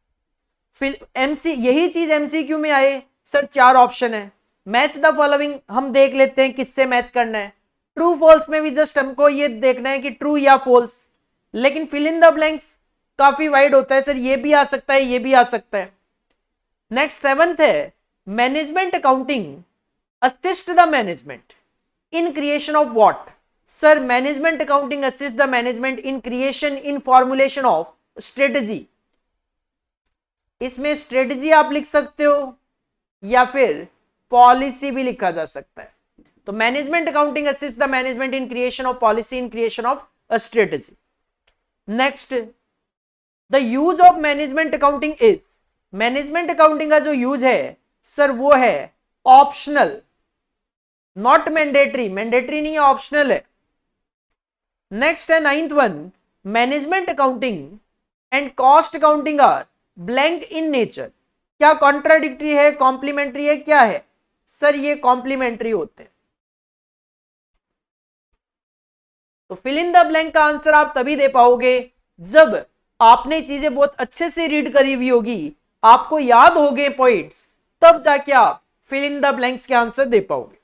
फिर यही चीज एमसीक्यू में आए सर 4 ऑप्शन है, मैच द फॉलोइंग हम देख लेते हैं किससे मैच करना है, ट्रू फॉल्स में भी जस्ट हमको ये देखना है कि ट्रू या फॉल्स, लेकिन फिल इन द ब्लैंक्स काफी वाइड होता है सर, ये भी आ सकता है ये भी आ सकता है। नेक्स्ट 7th है management accounting assist the management in creation of what? Sir management accounting assist the management in creation in formulation of strategy. इसमें स्ट्रेटजी आप लिख सकते हो या फिर पॉलिसी भी लिखा जा सकता है। तो management accounting assist the management in creation of policy in creation of a strategy. Next the use of management accounting is, management accounting का जो यूज है सर वो है ऑप्शनल, नॉट मैंडेटरी, मैंडेटरी नहीं है ऑप्शनल है। नेक्स्ट है 9th one, management accounting and cost accounting are blank in nature. क्या कॉन्ट्राडिक्टरी है, कॉम्प्लीमेंट्री है, क्या है? सर ये कॉम्प्लीमेंट्री होते हैं। तो फिल इन द ब्लैंक का आंसर आप तभी दे पाओगे जब आपने चीजें बहुत अच्छे से रीड करी हुई होगी, आपको याद हो गए पॉइंट्स, तब जाके आप फिल इन द ब्लैंक्स के आंसर दे पाओगे।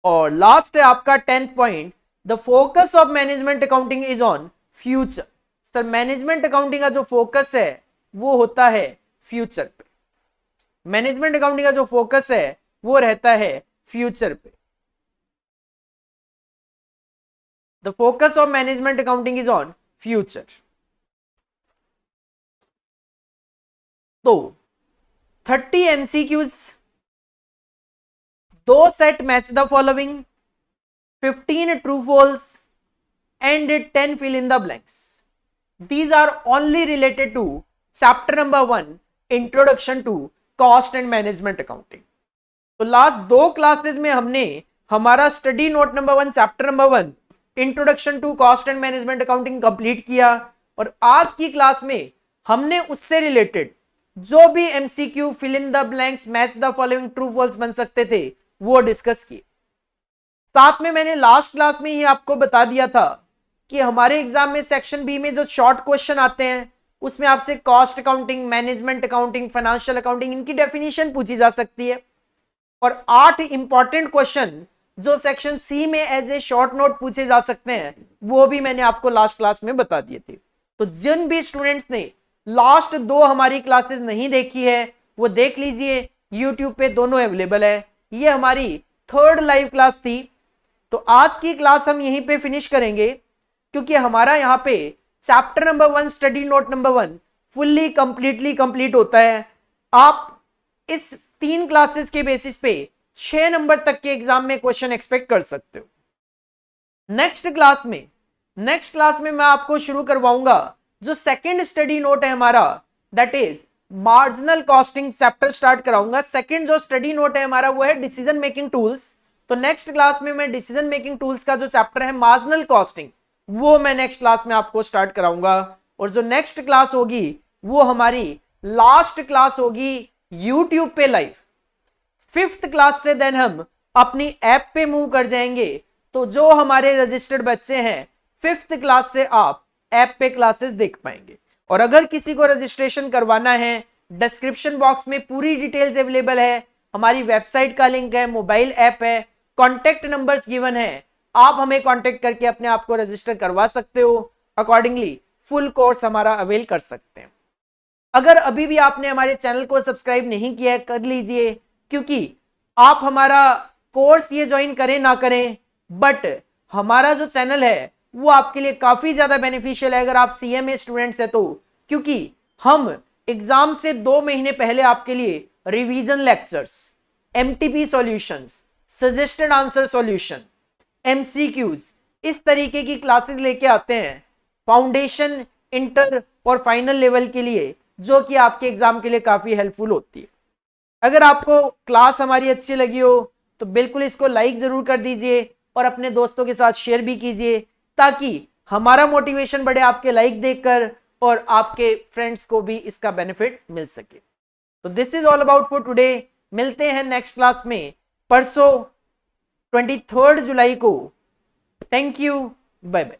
और लास्ट है आपका 10th point, the focus of management accounting is on future. Sir management accounting का जो फोकस है वो होता है फ्यूचर पे, मैनेजमेंट अकाउंटिंग का जो फोकस है वो रहता है फ्यूचर पे। The focus of management accounting is on future. तो 30 MCQs, 2 set match the following, 15 true false and 10 fill in the blanks. These are only related to chapter number 1 introduction to cost and management accounting। तो लास्ट 2 क्लासेस में हमने हमारा study note number 1 chapter number 1 introduction to cost and management accounting complete किया, और आज की क्लास में हमने उससे रिलेटेड जो भी MCQ fill in the blanks match the following true false बन सकते थे वो डिस्कस किए। साथ में मैंने लास्ट क्लास में ही आपको बता दिया था कि हमारे एग्जाम में सेक्शन बी में जो शॉर्ट क्वेश्चन आते हैं उसमें आपसे cost accounting, management accounting, financial accounting इनकी डेफिनेशन पूछी जा सकती है, और 8 इंपॉर्टेंट क्वेश्चन जो सेक्शन सी में एज ए शॉर्ट नोट पूछे जा सकते हैं वो भी मैंने आपको लास्ट क्लास में बता दिए थे। तो जिन भी स्टूडेंट्स ने लास्ट 2 हमारी क्लासेस नहीं देखी है वो देख लीजिए, यूट्यूब पे दोनों अवेलेबल है। ये हमारी 3rd लाइव क्लास थी। तो आज की क्लास हम यहीं पे फिनिश करेंगे क्योंकि हमारा यहाँ पे chapter number 1 study note number 1 fully completely complete होता है। आप इस 3 क्लासेस के बेसिस पे 6 नंबर तक के एग्जाम में क्वेश्चन एक्सपेक्ट कर सकते हो। नेक्स्ट क्लास में मैं आपको शुरू करवाऊंगा जो सेकंड स्टडी नोट है हमारा, that is marginal costing chapter start कराऊंगा। सेकंड जो स्टडी नोट है हमारा वो है डिसीजन मेकिंग टूल्स। तो नेक्स्ट क्लास में मैं डिसीजन मेकिंग टूल्स का जो चैप्टर है मार्जिनल कॉस्टिंग वो मैं नेक्स्ट क्लास में आपको स्टार्ट कराऊंगा, और जो नेक्स्ट क्लास होगी वो हमारी लास्ट क्लास होगी यूट्यूब पे लाइव। 5th क्लास से देन हम अपनी ऐप पे मूव कर जाएंगे। तो जो हमारे रजिस्टर्ड बच्चे हैं 5th क्लास से आप ऐप पे क्लासेस देख पाएंगे। और अगर किसी को रजिस्ट्रेशन करवाना है डिस्क्रिप्शन बॉक्स में पूरी डिटेल्स अवेलेबल है, हमारी वेबसाइट का लिंक है, मोबाइल ऐप है, कॉन्टेक्ट नंबर्स गिवन है, आप हमें कांटेक्ट करके अपने आप को रजिस्टर करवा सकते हो। अकॉर्डिंगली फुल कोर्स हमारा अवेल कर सकते हैं। अगर अभी भी आपने हमारे चैनल को सब्सक्राइब नहीं किया है कर लीजिए, क्योंकि आप हमारा कोर्स ये ज्वाइन करें ना करें बट हमारा जो चैनल है वो आपके लिए काफी ज्यादा बेनिफिशियल है अगर आप सीएमए स्टूडेंट्स है तो, क्योंकि हम एग्जाम से 2 महीने पहले आपके लिए revision lectures, MTP solutions, suggested answer solution, MCQs, इस तरीके की क्लासेस लेके आते हैं फाउंडेशन, इंटर और फाइनल लेवल के लिए, जो कि आपके एग्जाम के लिए काफी हेल्पफुल होती है। अगर आपको क्लास हमारी अच्छी लगी हो तो बिल्कुल इसको लाइक जरूर कर दीजिए और अपने दोस्तों के साथ शेयर भी कीजिए, ताकि हमारा मोटिवेशन बढ़े आपके लाइक देखकर और आपके फ्रेंड्स को भी इसका बेनिफिट मिल सके। तो this is all about for today. मिलते हैं नेक्स्ट क्लास में परसों 23 जुलाई को। Thank you, bye bye.